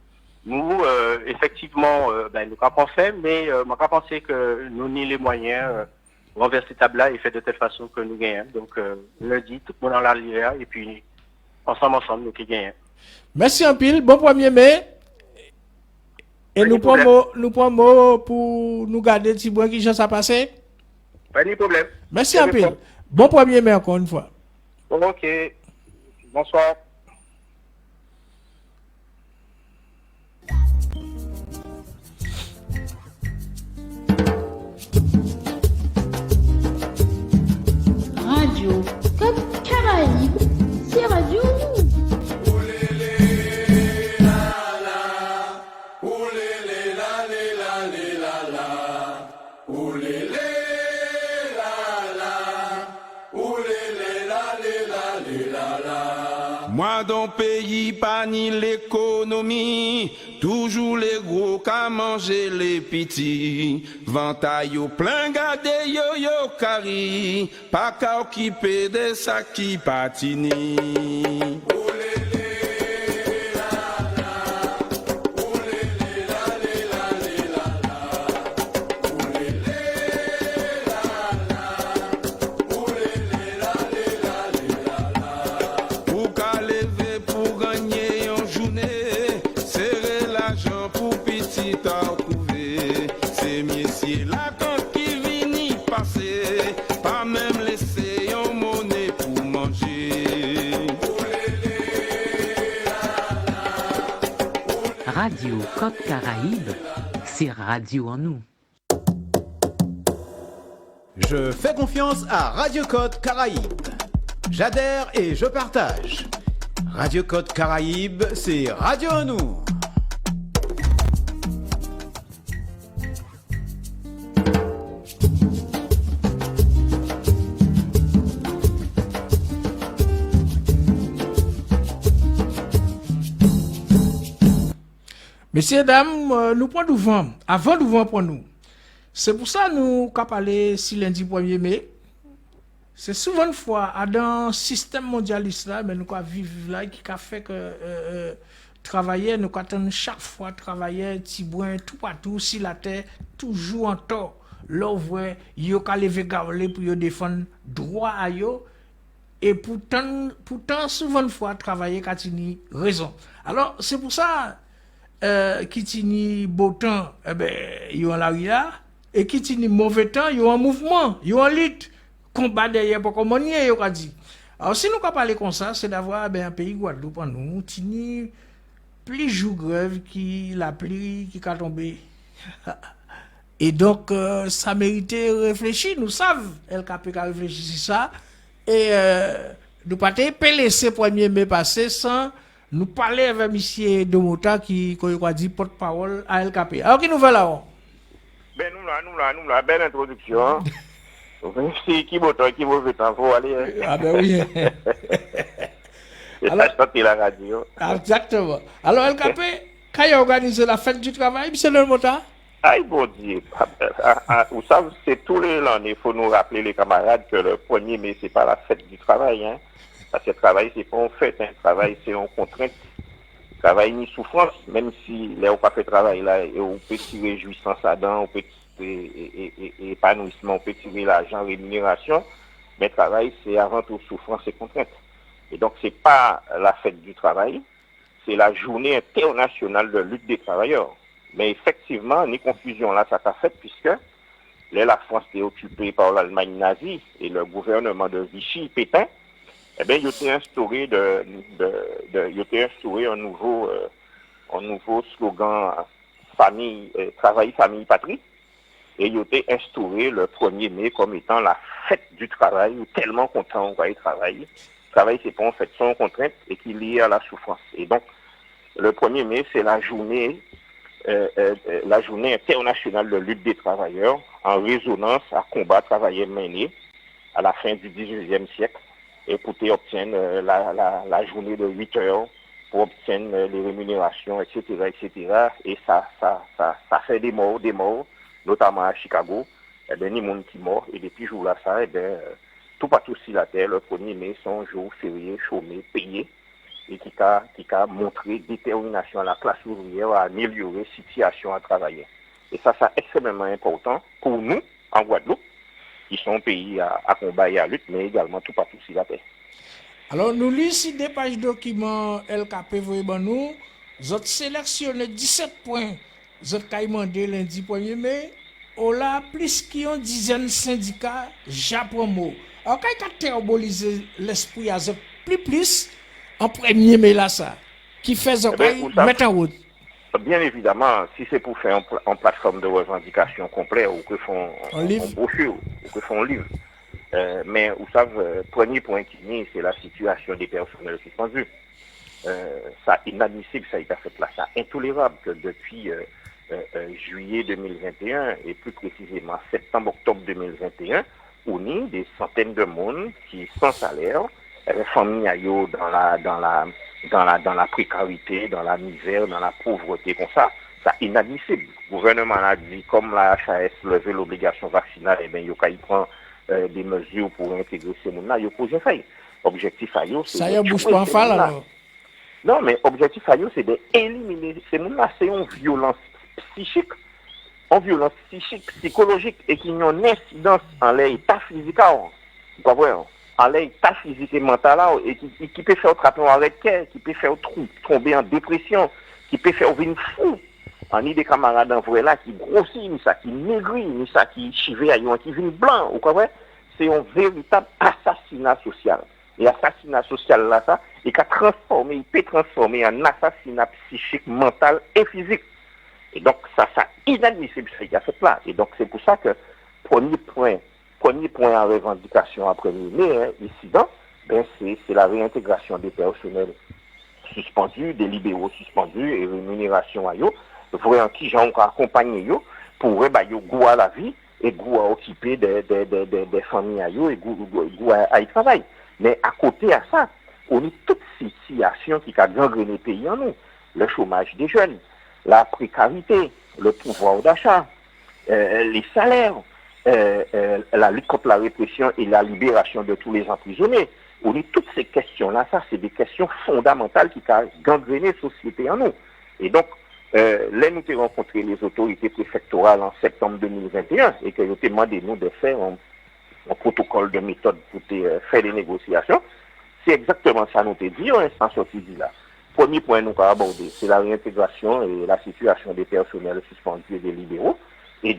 Nous, effectivement, nous avons fait, mais on a pensé que nous avons les moyens renverser cette table-là et faire de telle façon que nous gagnons. Donc, lundi, tout le monde en la lière et puis, ensemble, nous qui gagnons. Merci en pile, bon 1er mai. Et nous prenons pour nous garder petit bois qui ça passé. Pas de problème. Merci en pile. Bon 1er mai encore une fois. Ok. Bonsoir. Radio Cap Caraïbes, c'est Radio. Moi dans pays pas ni l'économie, toujours les gros qu'à manger les petits. Ventaille au plein gade yo yo kari, pas qu'à occuper de ça qui patini. Radio Côte Caraïbe, c'est radio en nous. Je fais confiance à Radio Côte Caraïbe. J'adhère et je partage. Radio Côte Caraïbe, c'est radio en nous. Messieurs, dames, nous prenons du vent. Avant du vent pour nous. C'est pour ça que nous avons parlé si lundi 1er mai. C'est souvent une fois, dans le système mondialiste, là, mais nous avons vivre là, qui a fait que travailler, nous avons chaque fois travailler, Tibouin, tout partout, si la terre, toujours en tort. Là, vous voyez, il y a lever garler pour défendre droit à eux. Et pourtant, souvent une fois, travailler, quand il raison. Alors, c'est pour ça, qui tini beau temps, eh ben, ils ont la ria, et qui tini mauvais temps, ils ont un mouvement, ils ont un lutte, combat derrière pour communier, ils ont dit. Alors, si nous pas parler comme ça, c'est d'avoir un pays Guadeloupe en nous, tini plus jour grève qui la pluie qui a tombé. Et donc, ça méritait réfléchir, nous savons, LKP a réfléchi sur ça, et nous pas laisser 1er mai passer sans nous parler avec M. Domota qui a dit porte-parole à LKP. Alors, qui nous fait là? Ben, nous là, belle introduction. Si, qui mauvais temps, faut aller. Ah, ben oui. Et ça, je la radio. Exactement. Alors, LKP, quand il a organisé la fête du travail, M. Domota? Aïe, bon Dieu. Vous savez, c'est tous les ans, il faut nous rappeler, les camarades, que le 1er mai, c'est pas la fête du travail, hein. Parce que le travail, c'est pas en fait, hein. Le travail, c'est en contrainte. Le travail, ni souffrance, même si là, on pas fait travail, là, et on peut tirer jouissance là-dedans, on peut tirer épanouissement, on peut tirer l'argent, rémunération, mais le travail, c'est avant tout souffrance et contrainte. Et donc, c'est pas la fête du travail, c'est la journée internationale de lutte des travailleurs. Mais effectivement, ni confusion là, ça t'a fait, puisque là, la France était occupée par l'Allemagne nazie et le gouvernement de Vichy, Pétain, eh bien, il a instauré un nouveau slogan famille, travail, famille, patrie. Et il a instauré le 1er mai comme étant la fête du travail, où tellement content on va y travailler. Le travail, c'est pas en fait sans contrainte et qui est lié à la souffrance. Et donc, le 1er mai, c'est la journée internationale de lutte des travailleurs en résonance à combat travailleur mené à la fin du 19e siècle. Et pour obtenir la journée de 8 heures, pour obtenir les rémunérations, etc., etc. Et ça fait des morts, notamment à Chicago. Eh bien, ni monde qui mort. Et depuis ce jour-là, ça, eh bien, tout partout sur la terre, le 1er mai, c'est un jour férié, chômé, payé, et qui a montré détermination à la classe ouvrière à améliorer la situation à travailler. Et ça, c'est extrêmement important pour nous, en Guadeloupe, qui sont pays à combat et à lutte, mais également tout partout sur la terre. Alors, nous lisons des pages documents LKP, nous avons sélectionné 17 points, nous avons demandé lundi 1er mai, on a plus qu'une dizaine de syndicats japonais. Alors, quand il a terrorisé l'esprit, il y a plus, en 1er mai là, ça, qui fait mettre en route. Bien évidemment, si c'est pour faire en plateforme de revendication complète ou que font en brochure ou que font en livre. Mais vous savez, premier point qui est, c'est la situation des personnels suspendus. Ça inadmissible, ça a été fait là, ça intolérable que depuis juillet 2021 et plus précisément septembre-octobre 2021, on a des centaines de monde qui sans salaire, familles dans la précarité, dans la misère, dans la pauvreté, comme ça, c'est inadmissible. Le gouvernement a dit, comme la HAS levait l'obligation vaccinale, eh bien, il prend des mesures pour intégrer ces gens-là, il pose faille. Objectif à eux, c'est ça y est, bouge pas en fall, alors. Non, mais objectif à eux, c'est d'éliminer ces gens-là. C'est une violence psychique, psychologique, et qui ont une incidence en l'état physique. Vous comprenez? En l'état physique et mental, et qui peut faire attraper un arrêt de cœur, qui peut faire tomber en dépression, qui peut faire venir fou. On a des camarades en vrai là qui grossissent, ça qui maigrit, ça qui chive à qui vient blanc, vous comprenez? C'est un véritable assassinat social. et assassinat social là, ça, il peut transformer en assassinat psychique, mental et physique. Et donc, ça inadmissible, ce qu'il a fait là. Et donc, c'est pour ça que, premier point en revendication après l'incident, c'est la réintégration des personnels suspendus, des libéraux suspendus et rémunération à eux, vraiment qui j'ai encore accompagné eux pour yo goût à la vie et goût à occuper des familles à eux et goût à y travailler. Mais à côté à ça, on a toute situation qui a gangréné le pays en nous. Le chômage des jeunes, la précarité, le pouvoir d'achat, les salaires, la lutte contre la répression et la libération de tous les emprisonnés. On a toutes ces questions-là, ça c'est des questions fondamentales qui ont gangréné la société en nous. Et donc, là nous avons rencontré les autorités préfectorales en septembre 2021 et que nous avons demandé nous de faire un protocole de méthode pour faire des négociations. C'est exactement ça nous avons dit, on est sorti de là. Premier point nous avons abordé, c'est la réintégration et la situation des personnels suspendus et des libéraux. Et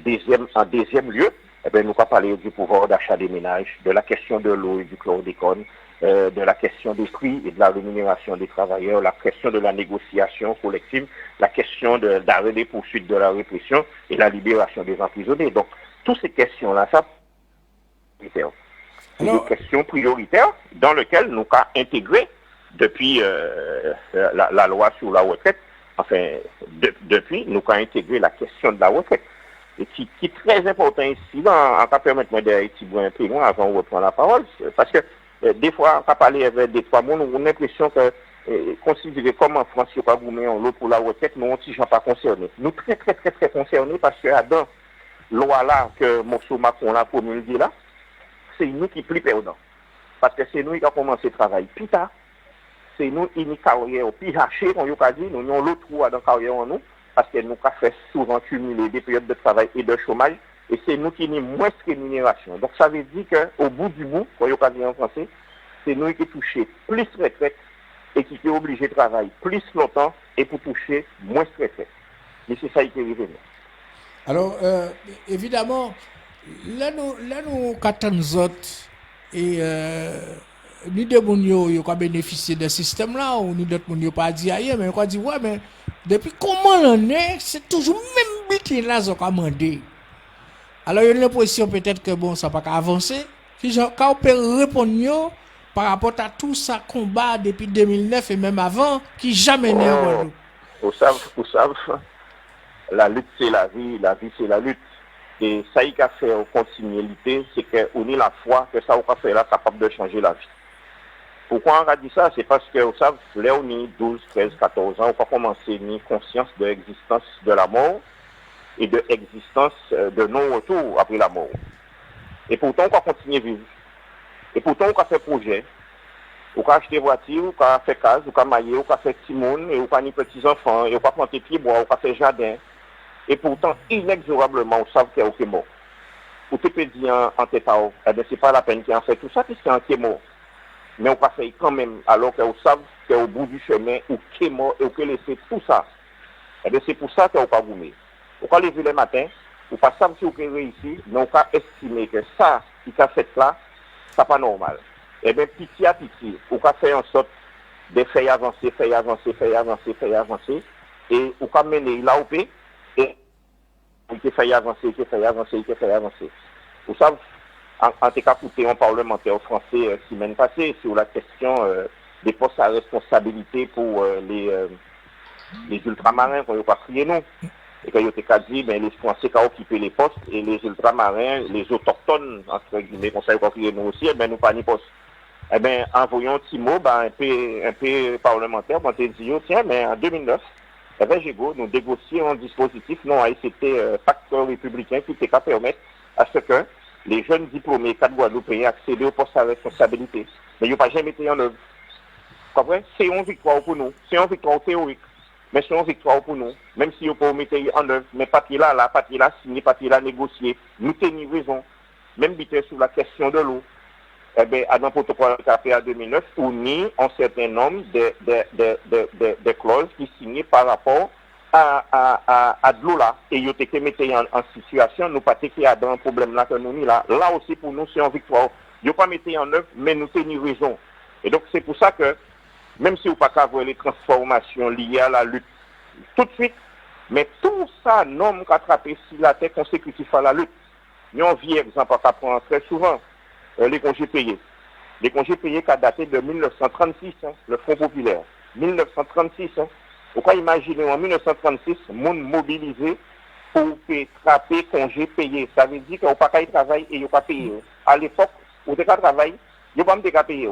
en deuxième lieu, nous avons parlé du pouvoir d'achat des ménages, de la question de l'eau et du chlordécone, de la question des prix et de la rémunération des travailleurs, la question de la négociation collective, la question d'arrêt des poursuites de la répression et la libération des emprisonnés. Donc, toutes ces questions-là, ça, c'est des questions prioritaires dans lesquelles nous avons intégré depuis la loi sur la retraite, depuis, nous avons intégré la question de la retraite. Et qui est très important ici, en cas permettre-moi d'aller un peu loin avant de reprendre la parole, parce que des fois, on peut parler avec des trois mots, on a l'impression que considérer comme en France, il n'y a pas l'eau pour la retraite, nous, on ne sommes pas concernés. Nous très concernés parce que dans la loi là, que M. Macron a promulgué là, c'est nous qui plus perdants. Parce que c'est nous qui avons commencé le travail plus tard. C'est nous qui avons une carrière plus hachée, on a dit, nous avons l'autre trou dans la carrière en nous, parce que nous avons fait souvent cumuler des périodes de travail et de chômage. Et c'est nous qui avons moins de rémunération. Donc ça veut dire qu'au bout du bout, quand il y a dit en français, c'est nous qui touchons plus de retraite et qui sommes obligés de travailler plus longtemps et pour toucher moins de retraite. Mais c'est ça qui est arrivé. Alors, évidemment, là nous catons autres et ni de moun yo qui bénéficier de ce système là ou ni d'autres moun yo pas dit ailleurs mais on dit ouais mais depuis comment on est c'est toujours même bulletin là qu'on a demandé. Alors, il y a une position peut-être que bon, ça n'a pas avancer. Quand on peut répondre par rapport à tout ça combat depuis 2009 et même avant, qui jamais n'est en Vous savez, la lutte c'est la vie c'est la lutte. Et ça y a fait en continuité, c'est qu'on a la foi que ça va faire là capable de changer la vie. Pourquoi on a dit ça? C'est parce que vous savez, là on est 12, 13, 14 ans, on va commencer à avoir conscience de l'existence de la mort et de l'existence de non-retour après la mort. Et pourtant, on va continuer à vivre. Et pourtant, on va faire projet. On va acheter voiture, on va faire case, on va mailler, on va faire petit monde, on va faire petits-enfants, on va planter pieds bois, on va faire jardin. Et pourtant, inexorablement, on sait qu'il y a aucun mort. Ou tu peux dire en tête à haut, eh bien, c'est pas la peine qu'il en fait tout ça, puisqu'il y a un mort. Mais on va faire quand même, alors qu'on sait qu'au bout du chemin, ou qui est mort, et on peut laisser tout ça. Eh bien, c'est pour ça qu'on va gommer. On va lever le matin, on va savoir si on peut réussir, mais on va estimer que ça, qui a fait là, ça n'est pas normal. Eh bien, petit à petit, on va faire en sorte de faire avancer, et on va mener là où peut, et on peut faire avancer. Vous savez, en tout cas, écouté un parlementaire français semaine passée sur la question des postes à responsabilité pour les ultramarins qu'on n'a pas crié nous. Et quand il a dit, ben, les Français qui ont occupé les postes et les ultramarins, les autochtones, entre guillemets, qu'on sait qu'on crié nous aussi, ben, nous pas ni postes. Eh bien, envoyons un petit mot, ben, un peu parlementaire, on a dit, tiens, mais en 2009, avec Gégo, nous négocions un dispositif, non, c'était facteur républicain qui était qu'à permettre à ce que les jeunes diplômés 4 Guadeloupéens accédent au poste à responsabilité. Mais ils n'ont pas jamais été en œuvre. Vous comprenez? C'est une victoire pour nous. C'est une victoire théorique. Mais c'est une victoire pour nous. Même si on peut mettre en œuvre. Mais parti là, signé, parti là, négocié. Nous tenons raison. Même bité sur la question de l'eau. Eh bien, dans le protocole café à 2009, on y a un certain nombre de clauses qui signées par rapport à de l'eau là. Et ils ont été mis en situation, nous pas qu'il y a dans un problème là que nous là. Là aussi, pour nous, c'est une victoire. Ils n'ont pas mis en œuvre, mais nous tenons raison. Et donc, c'est pour ça que, même si vous pas qu'à voir les transformations liées à la lutte tout de suite, mais tout ça, non, qu'attraper si la terre consécutif à la lutte. Nous, on vit, exemple, à prendre très souvent, les congés payés. Les congés payés qui ont daté de 1936, le Front populaire. 1936, Vous pouvez imaginer, en 1936, monde mobilisé pour attraper congés payés. Ça veut dire qu'on n'a pas qu'à travailler et on n'a pas payé. À l'époque, on n'a pas travaillé, on n'a pas payé.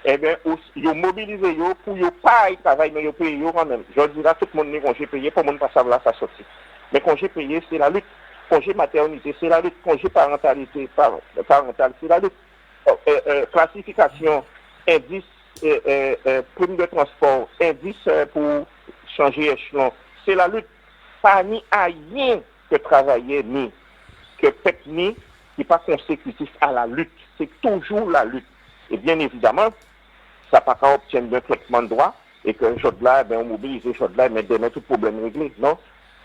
Eh bien, ils mobilisé pour ne pas travailler, mais ils payent quand même. Je dirais tout le monde est congé payé pour ne pas savoir ça sortir. Mais congé payé, c'est la lutte. Congé maternité, c'est la lutte. Congé parentalité, parental, c'est la lutte. Classification, indice, prime de transport, indice pour changer échelon, c'est la lutte. Pas ni à rien que travailler, ni que fait ni qui n'est pas consécutif à la lutte. C'est toujours la lutte. Et bien évidemment, ça n'a pas qu'à obtenir un traitement de droit et que Jodla, on mobilise Jodla, mais demain tout problème réglé. Non,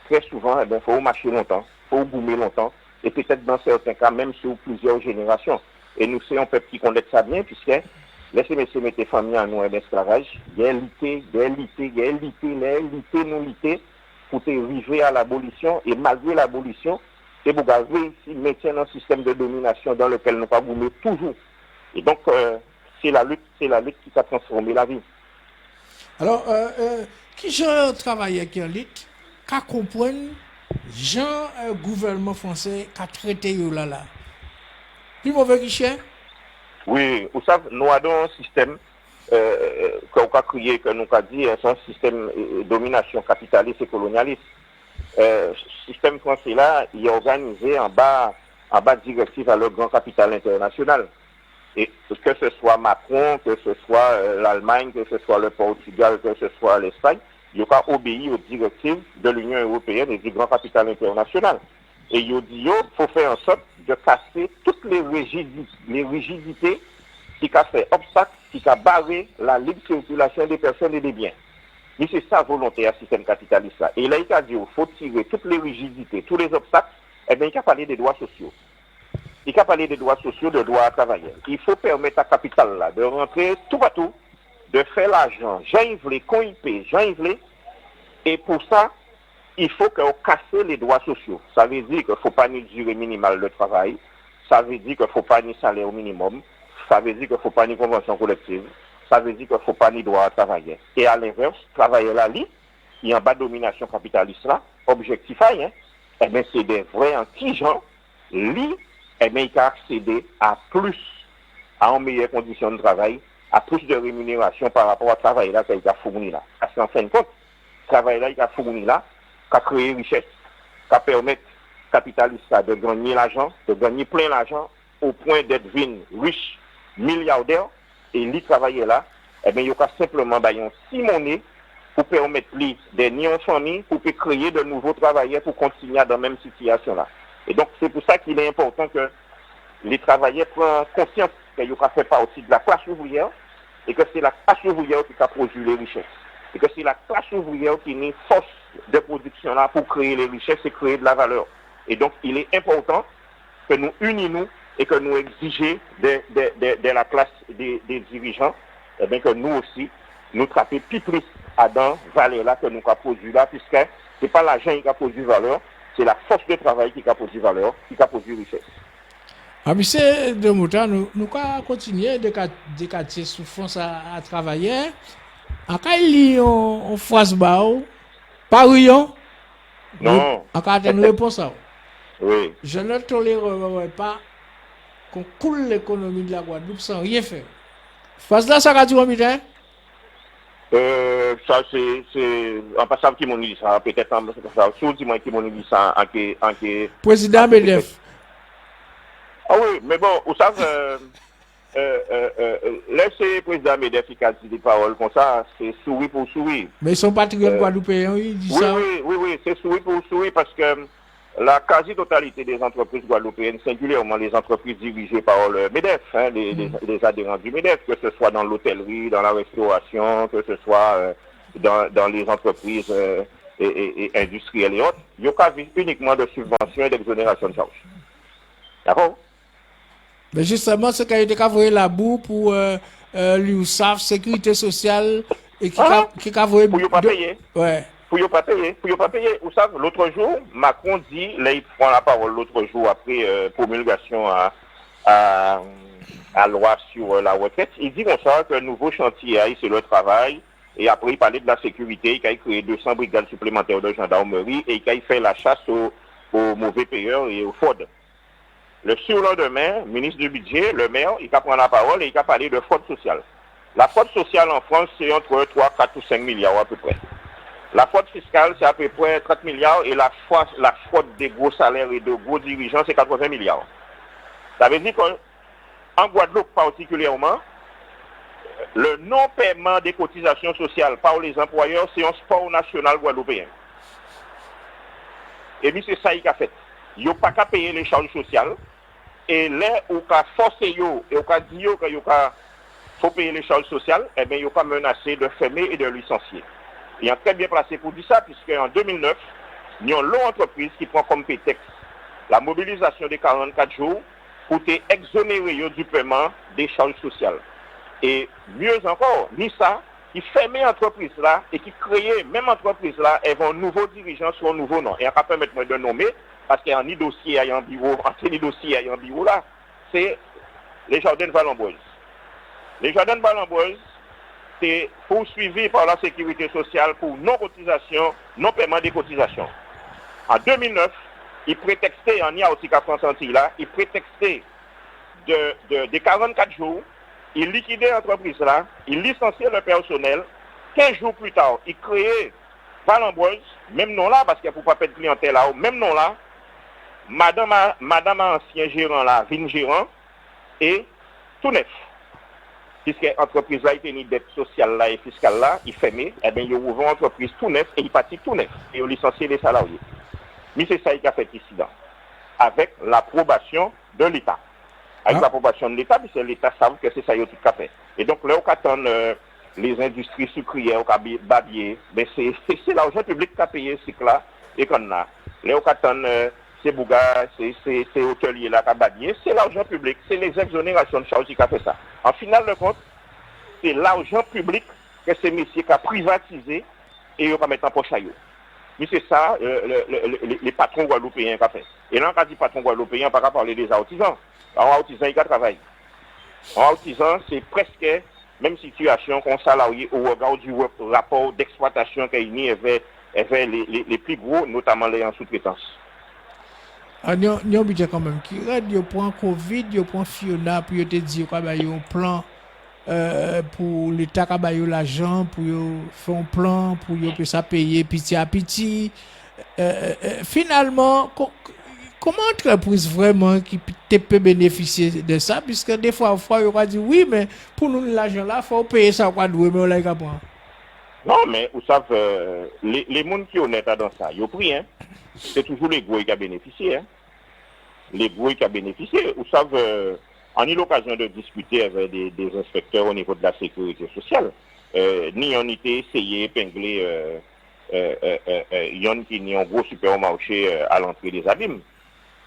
très souvent, il faut marcher longtemps, il faut goumer longtemps, et peut-être dans certains cas, même sur plusieurs générations. Et nous, c'est un peuple qui connaît ça bien, puisque laissez messieurs mettre les familles en nous en esclavage, il y a lité, nous lité, pour arriver à l'abolition, et malgré l'abolition, c'est pour garder ici, maintien un système de domination dans lequel nous pas goumer toujours. Et donc, c'est la lutte qui a transformé la vie. Alors, qui j'ai travaillé avec un lutte, qu'à comprendre, Jean gouvernement français qui a traité là. Plus mauvais qui cher? Oui, vous savez, nous avons un système qu'on a créé, que nous avons dit, c'est un système de domination capitaliste et colonialiste. Ce système français là, il est organisé en bas directive à leur grand capital international. Et que ce soit Macron, que ce soit l'Allemagne, que ce soit le Portugal, que ce soit l'Espagne, il y a obéi aux directives de l'Union européenne et du grand capital international. Et il dit, faut faire en sorte de casser toutes les rigidités qui ont fait obstacle, qui ont barré la libre circulation des personnes et des biens. Mais c'est sa volonté à système capitaliste là. Et là, il a dit, il faut tirer toutes les rigidités, tous les obstacles, et bien il a parlé des droits sociaux. Il a parlé des droits sociaux, de droits à travailler. Il faut permettre à capital là de rentrer tout partout, de faire l'argent, Jean voulait, quand il paye, Jean voulait. Et pour ça, il faut qu'on casse les droits sociaux. Ça veut dire qu'il ne faut pas ni durée minimale de travail, ça veut dire qu'il ne faut pas ni salaire minimum, ça veut dire qu'il ne faut pas ni convention collective, ça veut dire qu'il ne faut pas ni droit à travailler. Et à l'inverse, travailler là, il y a en bas de domination capitaliste là, objectif hein, eh bien c'est des vrais anti-gens, eh bien, il a accédé à en meilleures conditions de travail, à plus de rémunération par rapport au travail là qu'il a fourni là. Parce qu'en fin de compte, le travail là qu'il a fourni là, qui a créé richesse, qui a permis capitaliste de gagner l'argent, de gagner plein l'argent, au point d'être riche, milliardaire, et lui travailler là, eh bien, il a simplement baillon simoné pour permettre lui de nier en famille, pour créer de nouveaux travailleurs pour continuer dans la même situation là. Et donc, c'est pour ça qu'il est important que les travailleurs prennent conscience qu'ils ne fait pas aussi de la classe ouvrière et que c'est la classe ouvrière qui a produit les richesses. Et que c'est la classe ouvrière qui est une force de production là pour créer les richesses et créer de la valeur. Et donc, il est important que nous unissions et que nous exigeons de la classe des dirigeants, et bien que nous aussi, nous trapions plus à dans valeur là que nous avons produit là, puisque ce n'est pas l'argent qui a produit valeur, c'est la force de travail qui a produit valeur, qui a produit richesse. Monsieur de Mouta, nous allons continuer de quartier souffrance à travailler. En cas il en face bao, pas rien. Non. En cas de réponse ça. Oui. Je ne tolérerai pas qu'on coule l'économie de la Guadeloupe sans rien faire. Face là, ça va dire hein? Ça c'est en passant qui m'ont dit ça, peut-être en passant, dis-moi qui m'ont dit ça en Président MEDEF. Ah oui, mais bon, vous savez, laissez le président MEDEF qui a dit des paroles comme ça, c'est sourire pour sourire. Mais ils sont patriotes guadeloupéens, ils disent ça. Oui, c'est sourire pour sourire parce que la quasi-totalité des entreprises guadeloupéennes, singulièrement les entreprises dirigées par le MEDEF, hein, les adhérents du MEDEF, que ce soit dans l'hôtellerie, dans la restauration, que ce soit dans les entreprises et industrielles et autres, ils ont uniquement de subventions et d'exonération de charges. D'accord? Mais justement, c'est quand il a envoyé la boue pour l'USAF, sécurité sociale, et qui Ah, a voué... pour ne pas payer. Ouais. Pour ne pas payer. Vous savez, l'autre jour, Macron dit, là, il prend la parole l'autre jour après promulgation à loi sur la retraite. Il dit comme ça que nouveau chantier, c'est le travail. Et après, il parlait de la sécurité, il a créé 200 brigades supplémentaires de gendarmerie et il a fait la chasse aux mauvais payeurs et aux fraudes. Le surlendemain, ministre du budget, le maire, il a pris la parole et il a parlé de fraude sociale. La fraude sociale en France, c'est entre 3, 4 ou 5 milliards à peu près. La fraude fiscale, c'est à peu près 30 milliards et la fraude des gros salaires et de gros dirigeants, c'est 80 milliards. Ça veut dire qu'en Guadeloupe particulièrement, le non-paiement des cotisations sociales par les employeurs, c'est un sport national guadeloupéen. Et puis c'est ça qu'il a fait. Il n'a pas qu'à payer les charges sociales. Et là où il a forcé, et où il a dit qu'il faut payer les charges sociales, eh bien, il a menacé de fermer et de licencier. Il est très bien placé pour dire ça, puisqu'en 2009, il y a une longue entreprise qui prend comme prétexte la mobilisation des 44 jours pour exonérer du paiement des charges sociales. Et mieux encore, ni ça, qui fermait l'entreprise là et qui créait même entreprise là, elles vont nouveau dirigeant sur un nouveau nom. Et on va permettre de nommer, parce qu'il y a un dossier à un bureau, là, c'est les Jardins de Valambreuse. Les Jardins de Valambreuse, c'est poursuivi par la sécurité sociale pour non-cotisation, non-paiement des cotisations. En 2009, il prétextait, en Yaotika France là, il prétextait des 44 jours, il liquidait l'entreprise là, il licenciait le personnel. 15 jours plus tard, il créait Valambreuse, même nom là, parce qu'il ne faut pas perdre clientèle là, même nom là, madame ancien gérant là, vin gérant, et tout neuf. Puisque l'entreprise là, il tenait une dette sociale là et fiscale là, il fermait, eh bien, il ouvre l'entreprise tout neuf et il partit tout neuf. Et il licenciait les salariés. Mais c'est ça qu'il a fait ici, là, avec l'approbation de l'État. Avec l'approbation de l'État, puisque l'État savent que c'est ça qu'il a fait. Et donc, là, on attend les industries sucrières, babiers, mais c'est l'argent public qui a payé ce là et qu'on a. Là, on attend ces bougas, ces hôteliers là, qui c'est l'argent public, c'est les exonérations de charges qui a fait ça. En final de compte, c'est l'argent public que ces messieurs qui a privatisé et ils ont mettre en poche à eux. Mais c'est ça, les patrons guadeloupéens qui a fait. Et là, on a dit patrons guadeloupéens, on va parler des artisans. En artisan, il y a travail. En artisan, c'est presque même situation qu'on salarié au regard du rapport d'exploitation qu'il y a avec les plus gros, notamment les en sous-traitance. Il y a un budget quand même qui aide, il prend Covid, il prend Fiona, puis il te dit qu'il y a un plan pour l'État, qu'il y a l'argent, pour faire un plan, pour ça payer petit à petit. Finalement, comment l'entreprise vraiment qui peut bénéficier de ça, puisque des fois, il va dire oui, mais pour nous, l'argent là, il faut payer ça, mais on l'a pas. Non, mais vous savez, les gens qui sont honnêtes dans ça, ils ont pris, hein. C'est toujours les gros qui ont bénéficié. Hein. Les gros qui ont bénéficié. Vous savez, on a eu l'occasion de discuter avec des inspecteurs au niveau de la sécurité sociale. Ni on était essayé d'épingler yon qui n'y a un gros supermarché à l'entrée des abîmes.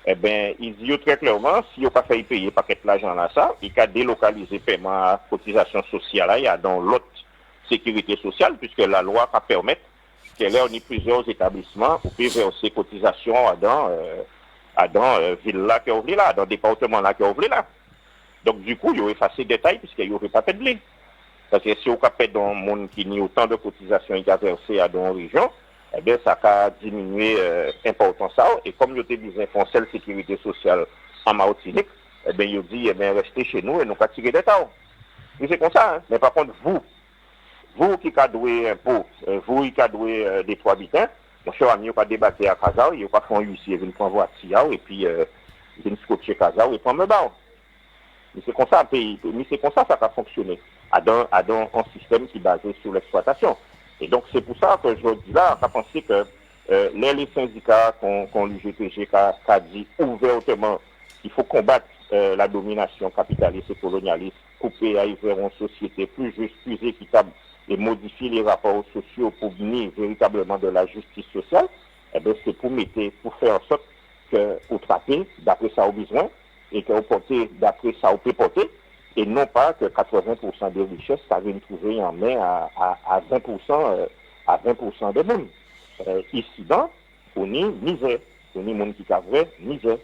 Eh bien, ils disent très clairement, si on n'a pas fait payer paquet l'argent là, ça, il a délocalisé paiement à cotisation sociale là, il y a dans l'autre sécurité sociale, puisque la loi va permettre qu'elle ait en plusieurs établissements pour payer verser cotisation dans ville là qui est ouvert là, dans département là qui est ouvert là. Donc du coup, il y aurait effacé des détails puisqu'il n'y aurait pas de blé. Parce que si on a fait dans le monde qui n'y a autant de cotisations qui a versé à dans la région, eh bien ça a diminué l'importance ça. Et comme il y a des infos sécurité sociale en Martinique, eh bien il dit, eh bien restez chez nous et nous pas tirer des tas. Mais c'est comme ça, hein. Mais par contre, vous qui avez doué impôt, vous qui avez doué des 3 habitants, mon cher ami, vous avez débattu à Kazao, vous avez fait un huissier, vous avez fait un voiture, et puis vous avez scotché Kazao et prendre le bar. Mais c'est comme ça, mais c'est comme ça que ça a fonctionné, dans un système qui est basé sur l'exploitation. Et donc c'est pour ça que je dis là, on a pensé que les syndicats qu'on l'UGPG a dit ouvertement qu'il faut combattre la domination capitaliste et colonialiste, couper à vers une société plus juste, plus équitable, et modifier les rapports sociaux pour venir véritablement de la justice sociale, eh bien, c'est pour faire en sorte que vous traitez d'après ça au besoin et que vous portez d'après ça au peut porter et non pas que 80% des richesses, ça vient trouver en main à 20% de monde. Ici, on est misère, on est monde qui a vrai misère,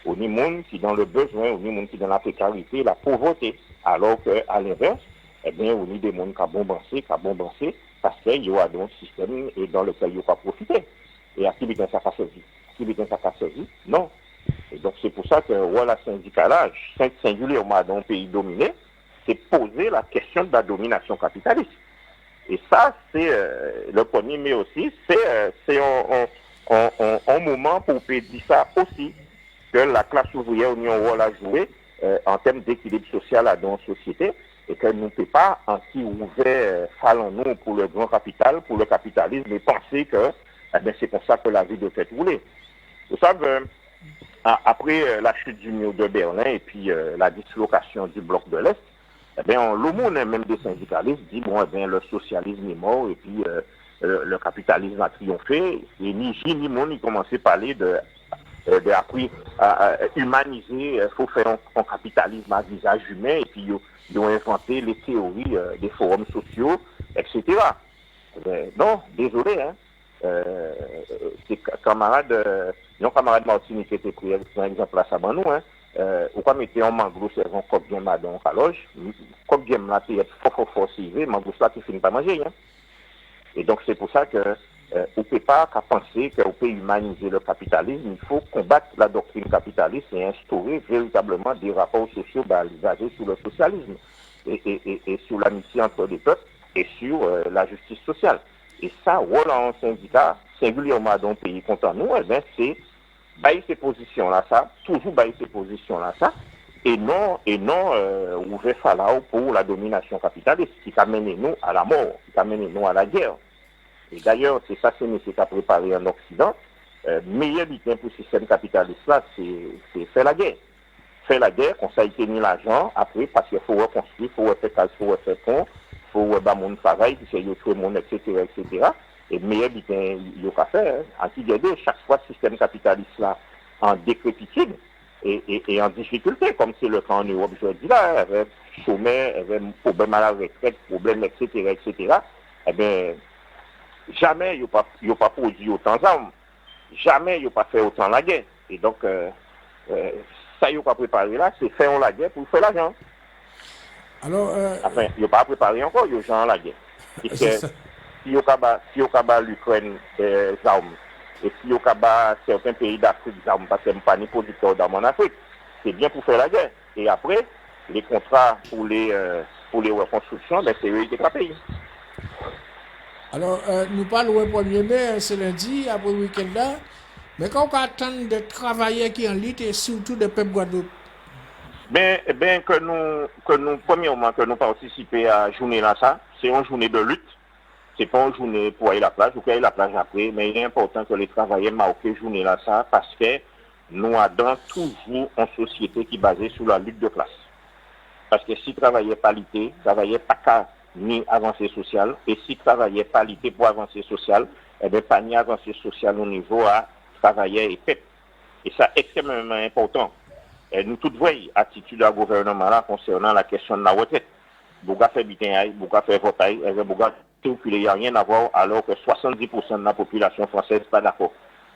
on est monde qui dans le besoin, on est monde qui dans la précarité, la pauvreté, alors qu'à l'inverse, eh bien, on est des gens qui ont bombardé, parce qu'il y a un système dans lequel il n'y a pas profité. Et à qui bien ça a servi? Qui bien ça a servi? Non. Et donc, c'est pour ça que voilà, syndicalage, singulièrement dans un pays dominé, c'est poser la question de la domination capitaliste. Et ça, c'est le 1er mai aussi, c'est un moment pour dire ça aussi, que la classe ouvrière a un rôle à jouer en termes d'équilibre social dans la société, et que nous ne pouvons pas anti-ouvert nous pour le grand capital, pour le capitalisme, et penser que c'est pour ça que la vie doit être roulée. Vous savez, après la chute du mur de Berlin et puis la dislocation du bloc de l'Est, le monde même des syndicalistes dit le socialisme est mort et puis le capitalisme a triomphé, et ni Gilles ni monde ils commençaient à parler de humaniser, il faut faire un capitalisme à visage humain, et puis ils ont inventé les théories des forums sociaux, etc. Non, désolé, c'est camarade Martinique qui était pris par exemple à Sabanou, ou comme était en mangros c'est un coq bien madon à loge, coq bien là c'est fort civé, mangros là qui finit pas manger, et donc c'est pour ça que on peut pas penser qu'on peut humaniser le capitalisme, il faut combattre la doctrine capitaliste et instaurer véritablement des rapports sociaux basés sur le socialisme et sur l'amitié entre les peuples et sur la justice sociale. Et ça, voilà, en syndicat, singulièrement dans le pays contre nous, c'est bailler ces positions-là, ça, toujours bailler ces positions-là, ça, et non ouvrir Falao pour la domination capitaliste qui a mené nous à la mort, qui a mené nous à la guerre. Et d'ailleurs, c'est ça que c'est à préparer en Occident. Meilleur butin pour le système capitaliste-là, c'est faire la guerre. Faire la guerre, qu'on ça tenir l'argent, après, parce qu'il faut reconstruire, il faut refaire case, il faut refaire pont, il faut rebattre mon travail, puis c'est autre monde, etc., etc. Et meilleur butin, il y a faire. Anti-guerre, chaque fois, le système capitaliste-là, en décrépitude et en difficulté, comme c'est le cas en Europe, je dis là, avec chômage, avec problème à la retraite, problème, etc., etc., eh bien, jamais il n'y a pas produit autant d'armes. Jamais il n'y a pas fait autant la guerre. Et donc, ça, il n'y a pas préparé là, c'est faire la guerre pour faire l'argent. Alors, enfin, il n'y a pas préparé encore, il y a gens la guerre. Et si il y a l'Ukraine des armes, et si il y a certains pays d'Afrique des armes, parce que pas ni producteur d'armes en Afrique, c'est bien pour faire la guerre. Et après, les contrats pour les reconstructions, c'est eux qui payent. Alors, nous parlons le 1er mai, c'est lundi, après le week-end là. Mais quand on attend des travailleurs qui en lutte, et surtout des peuples Guadeloupe. Que nous, premièrement, que nous participions à la journée là, ça, c'est une journée de lutte. C'est pas une journée pour aller à la plage, ou pour aller à la plage après, mais il est important que les travailleurs marquent la journée là, ça, parce que nous avons toujours une société qui est basée sur la lutte de classe. Parce que si travailler pas lutter, travailler pas qu'à ni avancée sociale, et si travailler pas lutter pour avancée sociale, eh bien, pas ni avancée sociale au niveau à travailler et peuple. Et ça, extrêmement important. Et nous toutes voyons attitude du gouvernement là concernant la question de la retraite. Beaucoup fait bitin, beaucoup fait votail, beaucoup il n'y a rien à voir, alors que 70% de la population française n'est pas d'accord.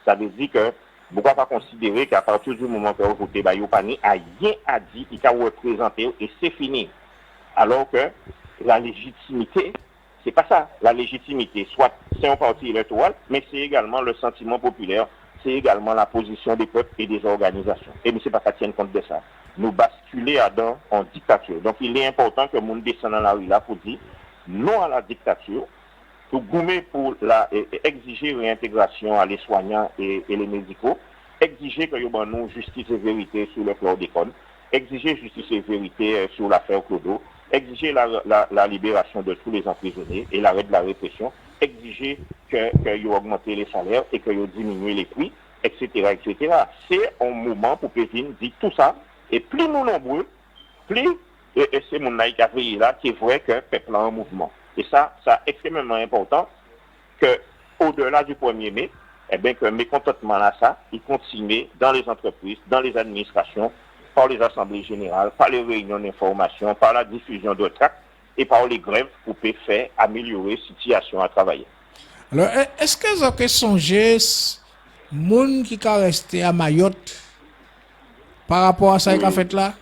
Ça veut dire que beaucoup pas considérer qu'à partir du moment que vous votez, il n'y a rien à dire, il a représenté et c'est fini. Alors que la légitimité, c'est pas ça. La légitimité, soit c'est un parti électoral, mais c'est également le sentiment populaire, c'est également la position des peuples et des organisations. Et nous, c'est pas qu'à tienne compte de ça. Nous basculer en dictature. Donc, il est important que nous descendions dans la rue là pour dire non à la dictature, pour gommer pour exiger réintégration à les soignants et les médicaux, exiger que nous justice et vérité sur le chlordécone, exiger justice et vérité sur l'affaire Clodo, exiger la libération de tous les emprisonnés et l'arrêt de la répression, exiger qu'il augmente les salaires et qu'il diminue les prix, etc., etc. C'est un moment pour Pékin dire tout ça, et plus nous nombreux, plus et c'est mon naïf là qui est vrai que le peuple a un mouvement. Et ça est extrêmement important que au-delà du 1er mai, eh bien que mécontentement là, ça, il continue dans les entreprises, dans les administrations, par les assemblées générales, par les réunions d'information, par la diffusion de tracts et par les grèves pour faire améliorer la situation à travailler. Alors, est-ce que vous avez songé, moun qui a resté à Mayotte par rapport à ça qu'il a fait là?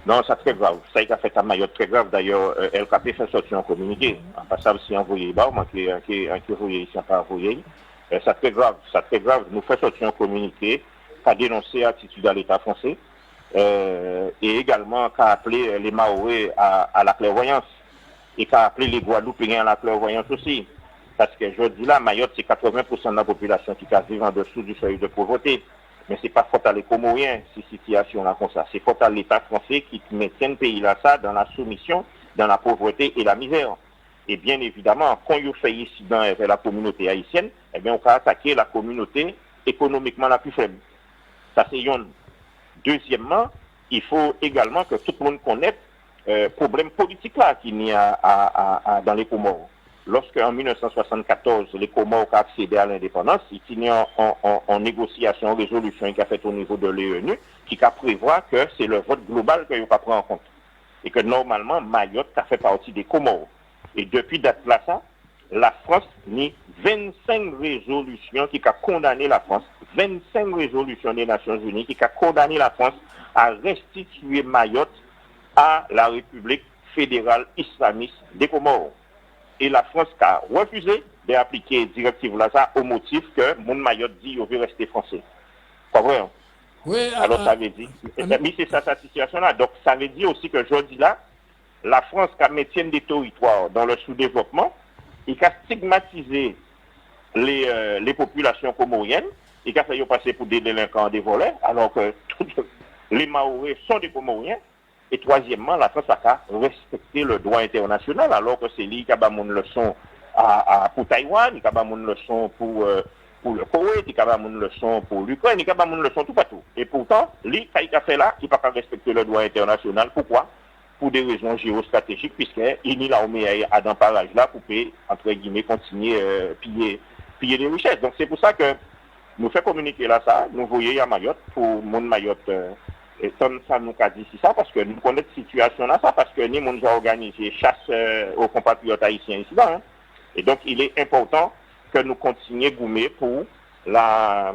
Non, c'est très grave. Ça a fait à Mayotte très grave. D'ailleurs, LKP fait sortir un communiqué. En passant, si envoyé, qui envoyé, ici, pas envoyé. C'est très grave. C'est très grave. Nous faisons sortir un communiqué qui a dénoncé l'attitude de l'État français et également qui a appelé les Maorais à la clairvoyance et qui a appelé les Guadeloupéens à la clairvoyance aussi. Parce que je dis là, Mayotte, c'est 80% de la population qui vit en dessous du seuil de pauvreté. Mais ce n'est pas faute à les Comoriens, ces situations-là comme ça. C'est faute à l'État français qui maintient le pays là, ça, dans la soumission, dans la pauvreté et la misère. Et bien évidemment, quand il fait ici dans la communauté haïtienne, eh bien, on peut attaquer la communauté économiquement la plus faible. Ça, c'est une. Deuxièmement, il faut également que tout le monde connaisse le problème politique là qu'il y a dans les Comores. Lorsque en 1974, les Comores ont accédé à l'indépendance, il y a en négociation, en résolution qui a fait au niveau de l'ONU, qui a prévoit que c'est le vote global qu'il faut prendre en compte. Et que normalement, Mayotte a fait partie des Comores. Et depuis date là, ça, la France ni 25 résolutions qui a condamné la France, 25 résolutions des Nations Unies qui a condamné la France à restituer Mayotte à la République fédérale islamiste des Comores. Et la France a refusé d'appliquer directive là ça au motif que mon Mayotte dit qu'il veut rester français. Pas vrai? Hein? Oui, alors ça veut dire. Mais c'est ça, cette situation-là. Donc ça veut dire aussi que je dis là, la France qui maintient des territoires dans le sous-développement et qui a stigmatisé les populations comoriennes et qui a fait passer pour des délinquants, des voleurs, alors que les Maorais sont des Comoriens. Et troisièmement, la France a respecté le droit international, alors que c'est lui qui a une leçon pour Taïwan, il a une leçon pour le Koweït, il a une leçon pour l'Ukraine, il a une leçon tout partout. Et pourtant, lui, qui a fait là, il n'a pas respecté le droit international. Pourquoi? Pour des raisons géostratégiques, puisqu'il n'y a pas dans parage là pour, entre guillemets, continuer piller des richesses. Donc c'est pour ça que nous faisons communiquer là ça, nous voyons à Mayotte, pour mon Mayotte. Et comme ça nous a dit ça, parce que nous connaissons cette situation là, ça, parce que nous avons organisé chasse aux compatriotes haïtiens ici. Hein. Et donc il est important que nous continuions à gommer pour la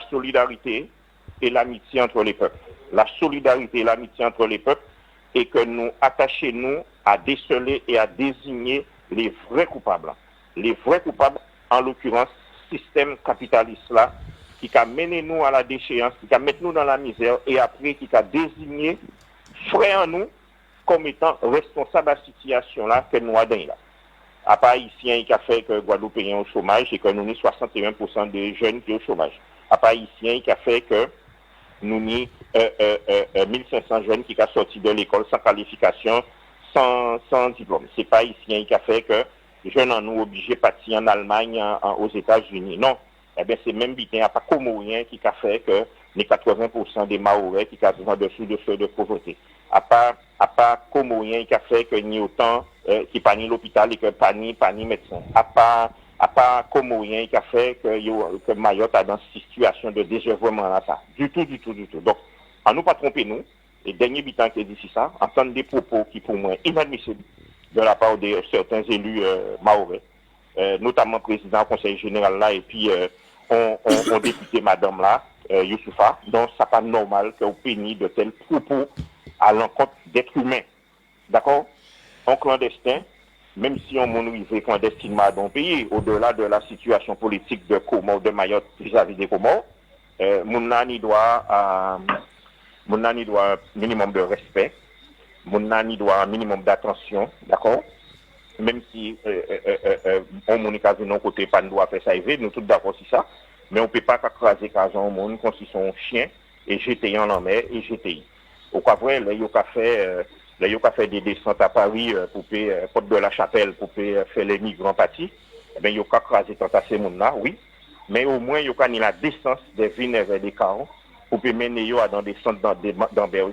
solidarité et l'amitié entre les peuples. La solidarité et l'amitié entre les peuples, et que nous attachions à déceler et à désigner les vrais coupables. Les vrais coupables, en l'occurrence, système capitaliste là, qui a mené nous à la déchéance, qui a mis nous dans la misère, et après qui a désigné frère en nous comme étant responsable de la situation là que nous avons là. À part haïtien qui a fait que Guadeloupe est au chômage et que nous avons 61% des jeunes qui sont au chômage. À part haïtien qui a fait que nous avons 1500 jeunes qui sont sortis de l'école sans qualification, sans diplôme. C'est pas haïtien qui a fait que les jeunes en nous obligés de partir en Allemagne, aux États-Unis. Non. Eh bien, c'est même bien, il n'y a pas comorien qui a fait que les 80% des Maorais qui sont en dessous de feu de pauvreté. À part comorien qui a fait que ni autant qui pas ni l'hôpital et que pas ni médecin. À part comorien qui a fait que Mayotte a dans une situation de désœuvrement là ça. Du tout. Donc, à nous pas tromper nous. Et dernier bitan qui dit ça, entendre des propos qui pour moi inadmissibles de la part de certains élus Maorais, notamment président du conseil général là et puis on député madame là, Youssoufa, donc ça pas normal qu'on pénit de tels propos à l'encontre d'êtres humains. D'accord? En clandestin, même si on monorise clandestinement dans le pays, au-delà de la situation politique de Comores, de Mayotte vis-à-vis des Comores, Mounani doit un minimum de respect, Mounani doit un minimum d'attention, d'accord? Même si on m'a dit non côté pas ne doit faire ça élevé, nous tous d'accord sur ça, mais on peut pas craser Kazan au monde comme si son chien et GTI en mer et GTI. Au cas vrai, là il y a fait des descentes à Paris pour porte de la Chapelle pour faire les migrants partis, eh ben il y a craser tant à ces monde là, oui, mais au moins il y a ni la décence des vignes vers des carons pour mener dans des centres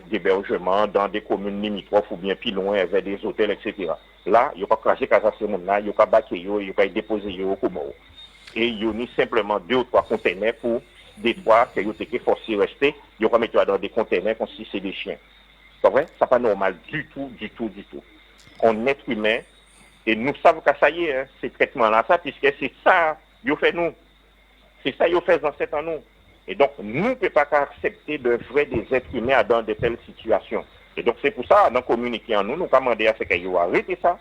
d'hébergement, dans des communes limitrophes ou bien plus loin vers des hôtels, etc. Là, il n'y a pas craché qu'à ce moment-là, il n'y a pas baqué, il n'y a pas déposé au Comores. Et il y a simplement 2 ou 3 conteneurs pour détroit, que vous êtes forcé rester, vous comme mettre dans des conteneurs comme si c'est des chiens. C'est vrai, ça pas normal du tout. On est être humain et nous savons que ça y est, hein, ces traitements-là, ça, puisque c'est ça, vous fait nous. C'est ça, vous fait ancêtres en nous. Et donc, nous ne pouvons pas accepter de vrai des êtres humains dans de telles situations. Et donc, c'est pour ça, dans communiquer en nous, nous demandons à ce qu'ils arrêtent ça,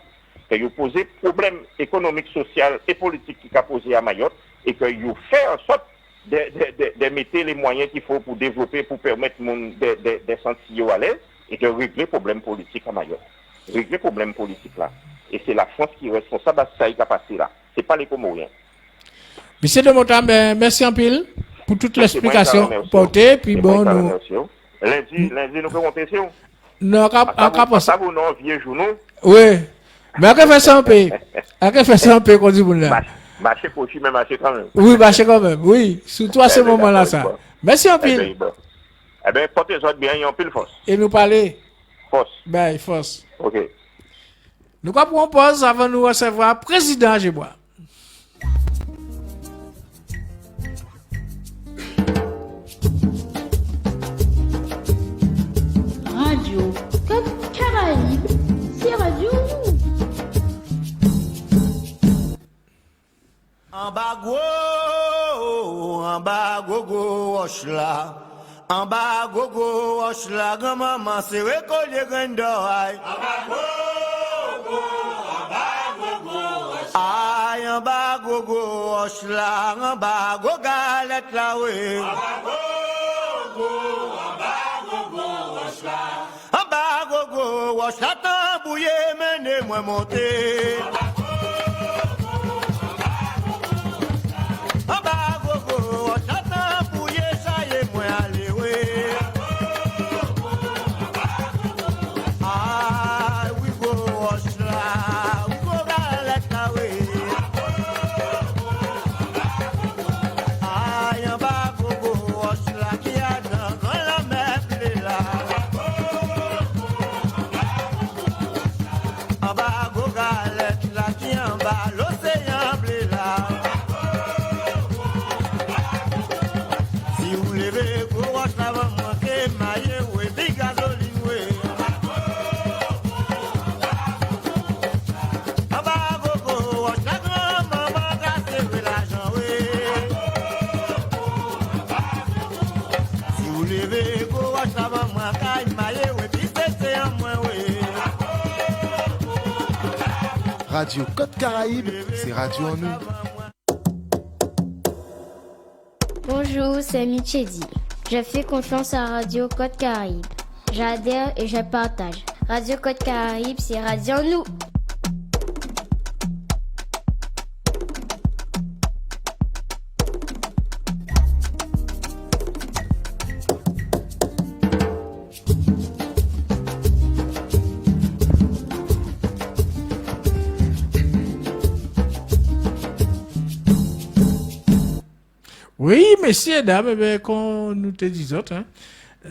qu'ils posent problèmes économiques, sociaux et politiques qui ont posé à Mayotte, et qu'ils fassent en sorte de mettre les moyens qu'il faut pour développer, pour permettre de sentir à l'aise, et de régler les problèmes politiques à Mayotte. Régler les problèmes politiques là. Et c'est la France qui est responsable de ça qui a passé là. Ce n'est pas les Comoriens. Monsieur de Montam, merci en pile pour toute l'explication portée. Puis bon, nous. Lundi, nous pouvons compter sur. Non, on ça. Vous non, vieux journaux. Oui. Mais à quoi faire ça en paix? À quoi faire ça en paix, qu'on dit pour là? Marcher pour mais marcher quand même. Oui, marcher quand même. Oui, surtout à ce moment-là, ça. Merci en pile. Eh bien, portez-vous bien, il y a un pile force. Et nous parler? Force. Ben, force. Ok. Nous allons pause avant de nous recevoir président Gébois. Radio Côte Caraïbe, c'est Radio Nous. En bas gogo, hochla. En bas gogo, hochla, grand-maman, c'est récolter grain d'oreille. En bas gogo, hochla. Aïe, en bas gogo, hochla, en bas gogo, galette la oui. En bas gogo, hochla. En bas gogo, hochla, tambouillé, menez-moi monter. Radio Côte Caraïbe, c'est Radio en nous. Bonjour, c'est Michedi. Je fais confiance à Radio Côte Caraïbe. J'adhère et je partage. Radio Côte Caraïbe, c'est Radio en nous. Oui, messieurs, dames, ben, qu'on nous te dit autres, hein,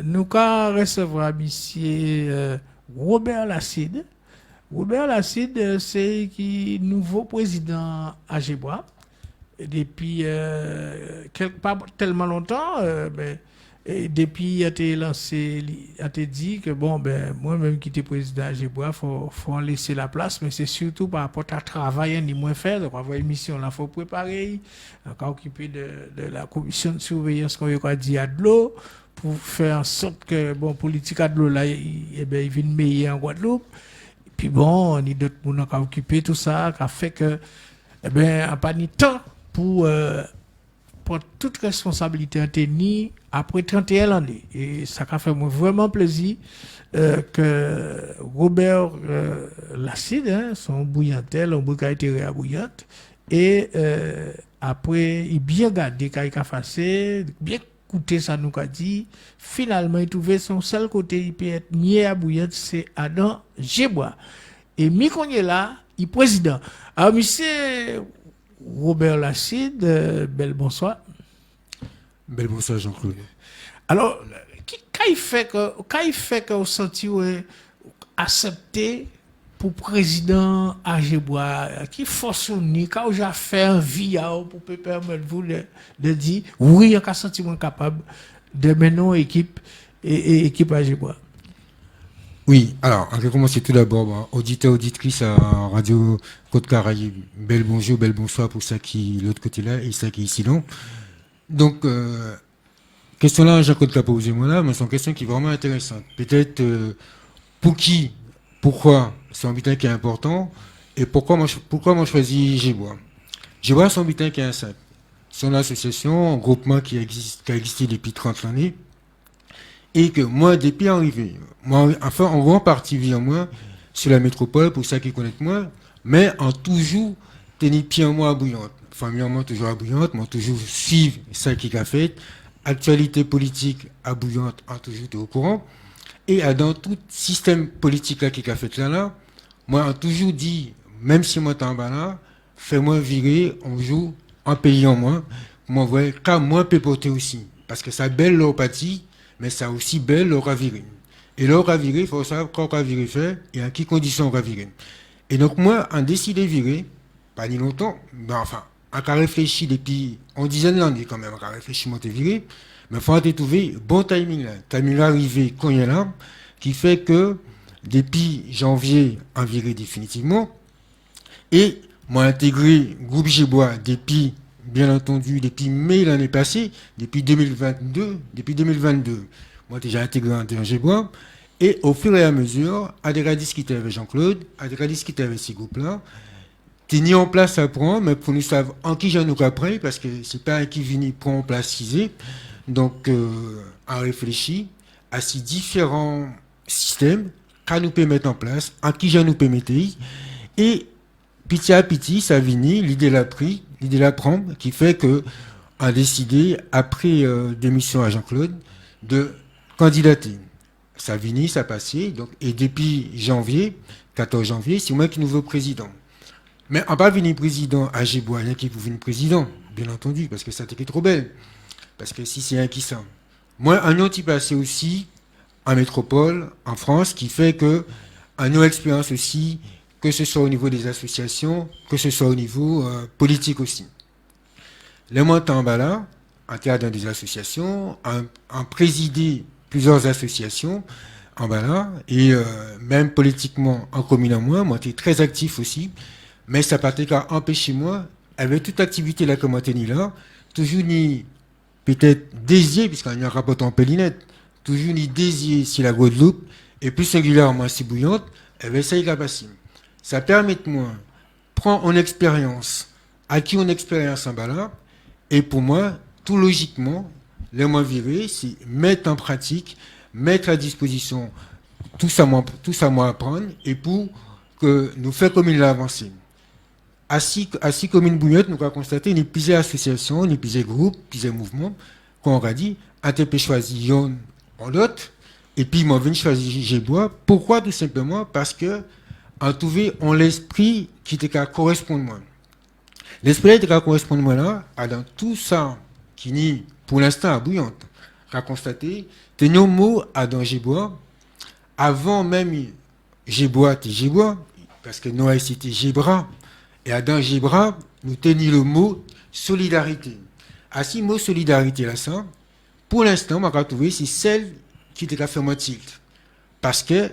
nous allons recevoir monsieur Robert Lacide. Robert Lacide, c'est qui nouveau président à Gébois. Depuis pas tellement longtemps, et depuis il a été lancé, il a été dit que bon, ben, moi-même qui était président à Gébois, faut laisser la place, mais c'est surtout par rapport à travail, ni moins faire, donc avoir une mission là, faut préparer, encore occuper de la commission de surveillance qu'on a dit à de l'eau, pour faire en sorte que, bon, politique à de l'eau là, il vienne meilleur en Guadeloupe. Et puis bon, on a d'autres gens qui ont occupé tout ça, qui a fait que, en pas ni temps pour toute responsabilité en tenir après 31 années. Et ça a fait moi vraiment plaisir que Robert Lacide, hein, son bouillantel, on a été bouillante, et après, il bien gardé qu'il a fait, bien écouté ça nous a dit, finalement, il trouvait son seul côté, il peut être mieux à bouillante, c'est Adam Gébois. Et mi-qu'on est là, il est président. Alors, monsieur Robert Lacide, bel bonsoir. Bel bonsoir, Jean-Claude. Alors, quand il fait que vous sentez accepter pour président Agebois, qui force ni quand j'ai fait un via pour permettre vous de dire oui, on a sentiment capable de mener équipe et équipe Agebois. Oui, alors, on va commencer tout d'abord, auditeur, auditrice à Radio Côte Caraïbe, bel bonjour, bel bonsoir pour ça qui est l'autre côté là et ça qui est ici là. Donc, question là, Jean-Claude l'a posé moi là, mais c'est une question qui est vraiment intéressante. Peut-être pour qui, pourquoi c'est un butin qui est important et pourquoi moi choisi Gébois. Gébois, c'est un butin qui est simple. C'est une association, un groupement qui a existé depuis 30 années. Et que moi, depuis arrivé, moi, enfin, en grande partie, via moi, sur la métropole, pour ceux qui connaissent moi, mais en toujours tenir pied en moi à bouillante. Familièrement, toujours à bouillante, moi, toujours suivre ça qui a fait. Actualité politique à bouillante, en toujours au courant. Et dans tout système politique là qui a fait là, moi, on toujours dit, même si moi, t'es en bas là, fais-moi virer, on joue en payant moi, moi, ouais, car moi, peut porter aussi. Parce que ça belle l'opathie, mais ça aussi belle le ravirer. Et le ravirer, il faut savoir quand ravirer fait et à quelles conditions ravirer. Et donc moi, en décidé de virer, pas ni longtemps, ben enfin, on a réfléchi depuis une dizaine d'années quand même, on a réfléchi à virer, mais il faut trouver bon timing là. Timing arrivé quand il y a là, qui fait que depuis janvier, on virer définitivement. Et moi intégré groupe Gébois depuis bien entendu, depuis mai l'année passée, depuis 2022, moi déjà intégré en Gébois, et au fur et à mesure, à des discuter avec Jean-Claude, à des discuter avec ces groupes-là, tenir en place à prendre, mais pour nous savoir en qui j'en ai après, parce que c'est pas un qui vient prendre en place cisé, donc à réfléchir à ces différents systèmes qu'à nous peut mettre en place, en qui j'en nous peut mettre, et petit à petit, ça vient, l'idée l'a pris, l'idée la prendre, qui fait que a décidé, après démission à Jean-Claude, de candidater. Ça vient, ça passé, donc, et depuis janvier, 14 janvier, c'est moi qui est nouveau président. Mais on pas venir président à Gébois, rien qui pouvait venir président, bien entendu, parce que ça était trop belle. Parce que si c'est un qui sent. Moi, un autre qui passé aussi en métropole, en France, qui fait que, un autre expérience aussi, que ce soit au niveau des associations, que ce soit au niveau politique aussi. Les montants en bas là, en théâtre dans des associations, en présider plusieurs associations en bas là, et même politiquement en commune en moi j'étais très actif aussi, mais ça partait qu'à empêcher moi, avec toute activité là comme on là, toujours ni peut-être désir, puisqu'on y a un rapport en Pélinette, toujours ni désir si la Guadeloupe, et plus singulièrement si bouillante, avec ça il a passé. Ça permet de moi prendre en expérience, acquis en expérience en bas là, et pour moi, tout logiquement, le moins viré, c'est mettre en pratique, mettre à disposition tout ça moi apprendre, et pour que nous fassions comme il l'a avancé. Ainsi comme une bouillotte, nous avons constaté une plusieurs associations, une plusieurs groupes, plusieurs mouvements, qu'on a dit, ATP choisi yon en l'autre, et puis moi venu choisir Gébois. Pourquoi? Tout simplement parce que on trouvé en l'esprit qui était qu'à correspondre moi. L'esprit était qu'à correspondre moi là, dans tout ça qui n'est pour l'instant à bouillante, qu'a constaté, tenions mot à dans Gébois, avant même Gébois, parce que nous c'était Gébra, et à dans Gébra, nous tenions le mot solidarité. À ce mot solidarité là, ça, pour l'instant, on a trouvé, c'est celle qui était qu'à faire mon tilt. Parce que,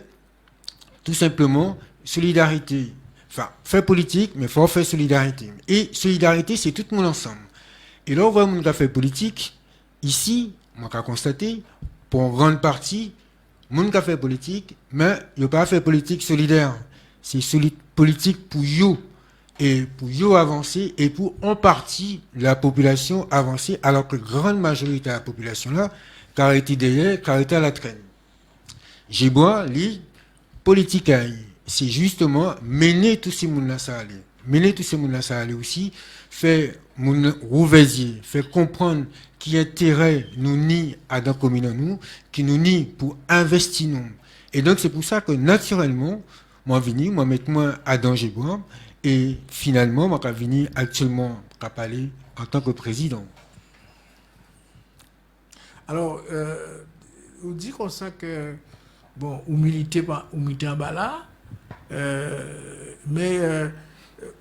tout simplement, solidarité, enfin, faire politique, mais il faut faire solidarité. Et solidarité, c'est tout le monde ensemble. Et là, on voit mon fait politique, ici, moi, j'ai constaté, pour une grande partie, mon fait politique, mais il n'y a pas fait politique solidaire. C'est politique pour you, et pour you avancer, et pour en partie la population avancer, alors que la grande majorité de la population là, car été derrière, car été à la traîne. Gébois, lui, politique, c'est justement mener tous ces monde là ça aller. Mener tous ces monde là ça aller aussi, faire mon rouvésier, faire comprendre qui intérêt nous nie à dans commune nous, qui nous nie pour investir nous. Et donc c'est pour ça que naturellement, moi venu, moi mettre moi à Gébois, et finalement moi quand venu actuellement à parler en tant que président. Alors, on dit comme ça que, bon, ou militer en bas là,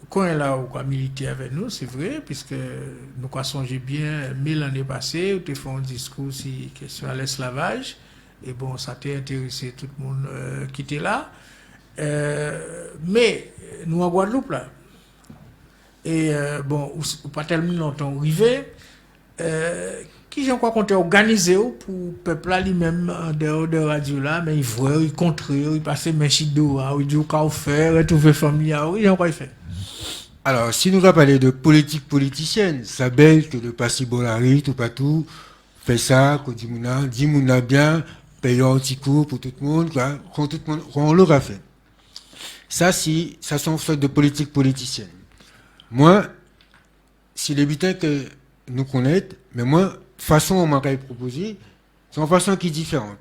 Quand elle a milité avec nous, c'est vrai, puisque nous avons songé bien, 1000 années passées, où tu fais un discours sur la question de l'esclavage, et bon, ça t'a intéressé tout le monde qui était là. Mais nous en Guadeloupe, là, et bon, ou pas tellement longtemps arrivé, qui j'en crois qu'on t'a organisé pour le peuple là lui-même en dehors de radio là, mais il voit, il contre, il passe mes chidos, il dit qu'on fait, retrouver famille, oui, j'en crois il fait. Alors, si nous va parler de politique politicienne, ça belle que de passer bolari, tout partout, fait ça, qu'on dit mouna bien, payer un petit coup pour tout le monde, quoi, quand on l'aura fait. Ça, c'est une sorte de politique politicienne. Moi, c'est les butins que nous connaissons, mais moi, façon on m'a proposé, c'est une façon qui est différente.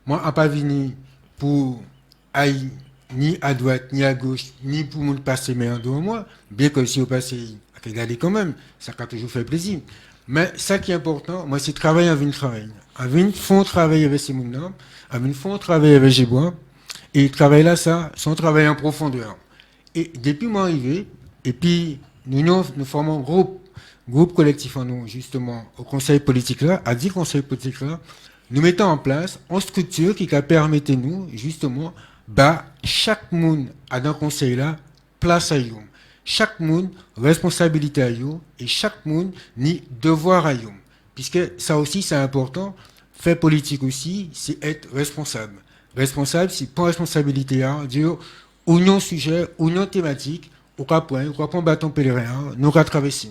Moi, je n'ai pas venu pour aller ni à droite, ni à gauche, ni pour me passer mes en devant moi, bien que si vous passez, regardez quand même, ça a toujours fait plaisir. Mais ça qui est important, moi, c'est travailler avec une travail. Avec une fond travailler avec ces gens-là, avec une fond travailler avec Gébois, et travailler là, ça, c'est un travail en profondeur. Et depuis mon arrivée, et puis nous formons un groupe collectif en nous, justement, au conseil politique là, à 10 conseils politiques là, nous mettons en place une structure qui permettait nous, justement, chaque monde a dans le conseil là, place à eux. Chaque monde, responsabilité à eux, et chaque monde, ni devoir à eux. Puisque ça aussi, c'est important. Faire politique aussi, c'est être responsable. Responsable, c'est pas responsabilité à dire, ou non sujet, ou non thématique, ou pas bâton pèlerin, nous traverser.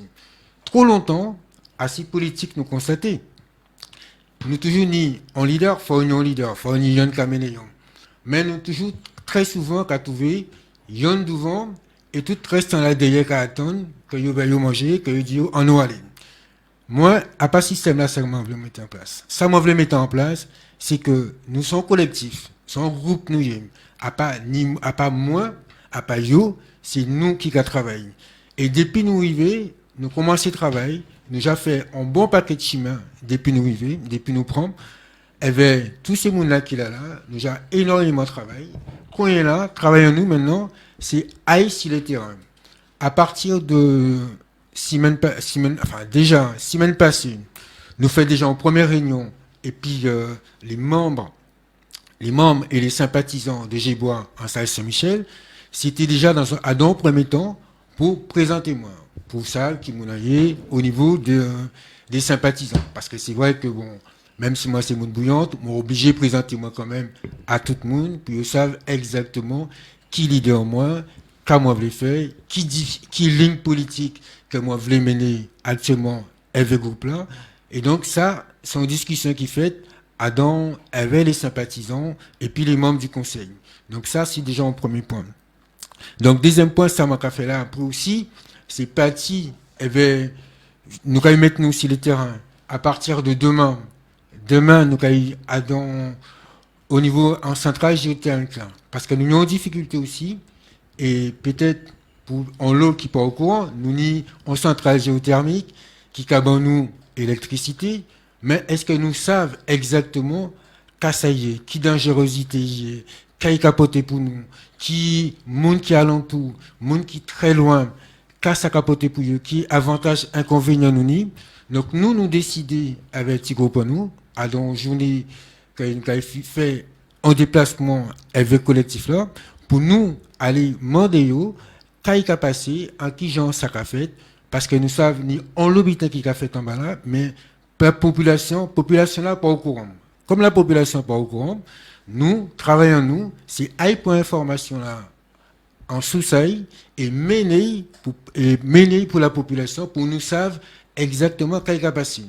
Trop longtemps, à ces politiques nous constater. Nous toujours ni en leader, faut un leader, faut un yon caméléon. Mais nous toujours très souvent qu'à trouver yon devant et tout reste en la derrière qu'à attendre que yo va manger, que yo dit en nous aller. Moi, à pas système là, ça m'a voulu mettre en place. Ça m'a voulu mettre en place, c'est que nous sommes collectifs, sommes groupe nous y à pas moi, à pas yo, c'est nous qui travaillons. Et depuis nous arriver, nous commençons à travailler, nous avons fait un bon paquet de chemin depuis nous arriver, depuis nous prendre. Et bien, tous ces gens-là qui sont là, nous avons énormément travaillé. Quand il est là, travaillons nous maintenant, c'est aller sur le terrain. À partir de semaine passée, nous faisons déjà une première réunion, et puis les membres et les sympathisants de Gébois en salle Saint-Michel, c'était déjà dans un premier temps pour présenter moi, pour ça qui m'en aille au niveau des sympathisants. Parce que c'est vrai que bon, même si moi c'est monde bouillante, m'ont obligé de présenter moi quand même à tout le monde, puis ils savent exactement qui leader moi, qu'à moi voulais faire, qui ligne politique que moi voulais mener actuellement avec le groupe là. Et donc ça, c'est une discussion qui fait avec les sympathisants et puis les membres du conseil. Donc ça, c'est déjà un premier point. Donc deuxième point, ça m'a fait là après aussi, c'est parti, nous allons mettre nous sur le terrain à partir de demain. Demain, nous allons au niveau en centrale géothermique là, parce que nous avons une difficulté aussi, et peut-être pour en l'eau qui pas au courant, nous ni en centrale géothermique qui cabane nous électricité, mais est-ce que nous savons exactement qu'à ça y est, qui dangerosité y est, qui capoté pour nous, qui monde qui alentour, monde qui très loin, qu'à ça capoté pour eux, qui avantage inconvénient nous ni. Donc nous décider avec petit groupe nous à dans journée qu'on fait en déplacement avec le collectif là pour nous aller demander yo qui a passé en qui genre ça a fait parce que nous savons ni on l'habitant qui a fait en bas là mais la population là pas au courant. Comme la population pas au courant, nous travaillons c'est aller pour information là en sous-sail et mener pour la population pour nous savoir exactement qu'est-ce qui a passé.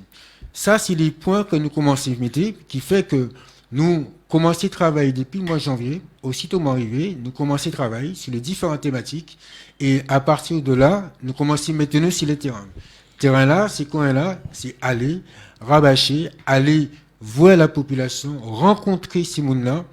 Ça, c'est les points que nous commençons à mettre, qui fait que nous commençons à travailler depuis le mois de janvier, aussitôt m'arrivé, nous commençons à travailler sur les différentes thématiques, et à partir de là, nous commençons à mettre nous sur le terrain. Le terrain là, c'est quoi là? C'est aller rabâcher, aller voir la population, rencontrer ces gens-là,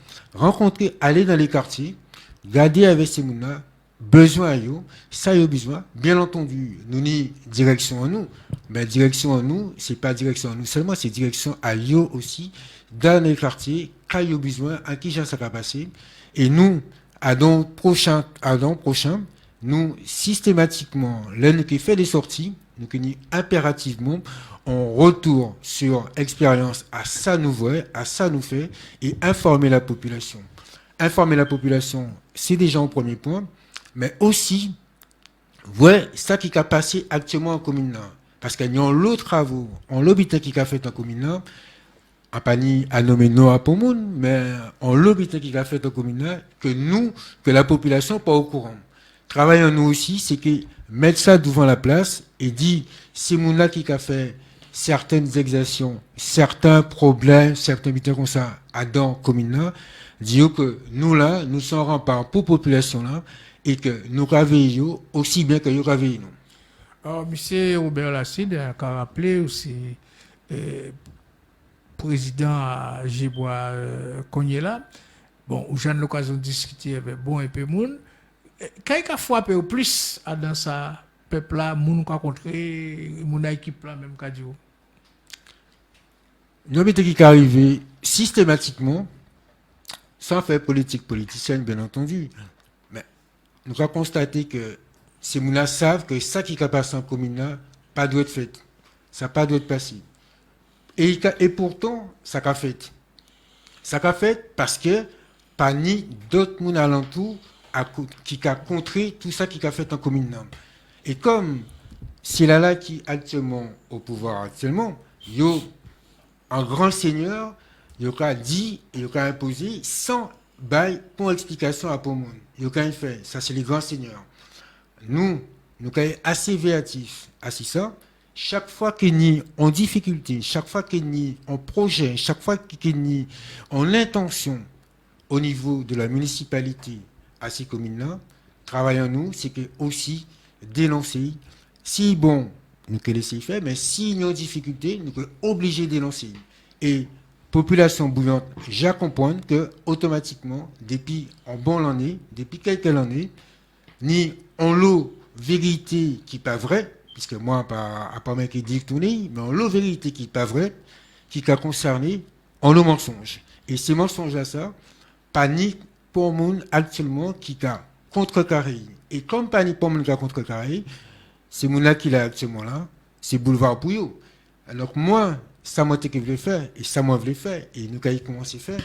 aller dans les quartiers, garder avec ces gens-là, besoin à eux, ça y a besoin. Bien entendu, nous ni direction à nous, mais direction à nous, c'est pas direction à nous seulement, c'est direction à eux aussi, dans les quartiers, quand il y a besoin, à qui ça va passer. Et nous, à donc prochain, nous, systématiquement, l'un qui fait des sorties, nous qui impérativement, on retourne sur expérience à ça nous voit, à ça nous fait, et informer la population. Informer la population, c'est déjà un premier point, mais aussi, ouais, ça qui a passé actuellement en commune là. Parce qu'il y a l'autre travaux, on l'habitat qui a fait en commune là, en panier à nommer Noah Pomoun, mais on l'habitat qui a fait en commune là, que nous, que la population pas au courant. Travaillons nous aussi, c'est que mettre ça devant la place et dit, c'est mon là qui a fait certaines exactions, certains problèmes, certains habitants comme ça, à dans commune là, dire que nous là, nous sommes remparts pour population là, et que nous réveillons aussi bien que nous réveillons. Alors, M. Robert Lasside a rappelé aussi, président à Gébois Kognela, bon, où j'ai l'occasion de discuter avec Bon et Pemoun, qu'est-ce qui a frappé au plus dans ça, peuple là, moun qui a rencontré, mon équipe là, même qu'a dit. Nous avons qui arrivé systématiquement, sans faire politique politicienne, bien entendu, mais nous avons constaté que ces gens savent que ça qui est passé en commune là, pas doit être fait. Ça pas doit être passé. Et pourtant, ça qu'a fait. Ça qu'a fait parce que pas ni d'autres gens alentour qui a contré tout ça qui a fait en commune là. Et comme c'est là qui actuellement au pouvoir actuellement, yo un grand seigneur, il a dit, il a imposé sans bail pour explication à tout le monde. Il a fait, ça c'est les grands seigneurs. Nous sommes assez véatifs à ça. Chaque fois qu'il y a en difficulté, chaque fois qu'il y a en projet, chaque fois qu'il y a en intention au niveau de la municipalité à ces communes-là, travaillons-nous, c'est que aussi dénoncer. Si bon, nous pouvons laisser faire, mais s'il y a en difficulté, nous sommes obligés de dénoncer. Et population bouillante, j'accompagne que automatiquement, depuis en bonne année, depuis quelques années, ni en l'eau vérité qui n'est pas vraie, puisque moi, à part moi qui dis tourner, mais en l'eau vérité qui n'est pas vraie, qui a concerné en l'eau mensonge. Et ces mensonges-là, ça, pas ni pour monde actuellement qui a contrecarré. Et comme pas ni pour monde qui a contrecarré, c'est mon là qui l'a actuellement là, c'est boulevard Pouillot. Alors moi, ça moi que je voulais faire, et ça moi je voulais faire, et nous avons commencé à faire,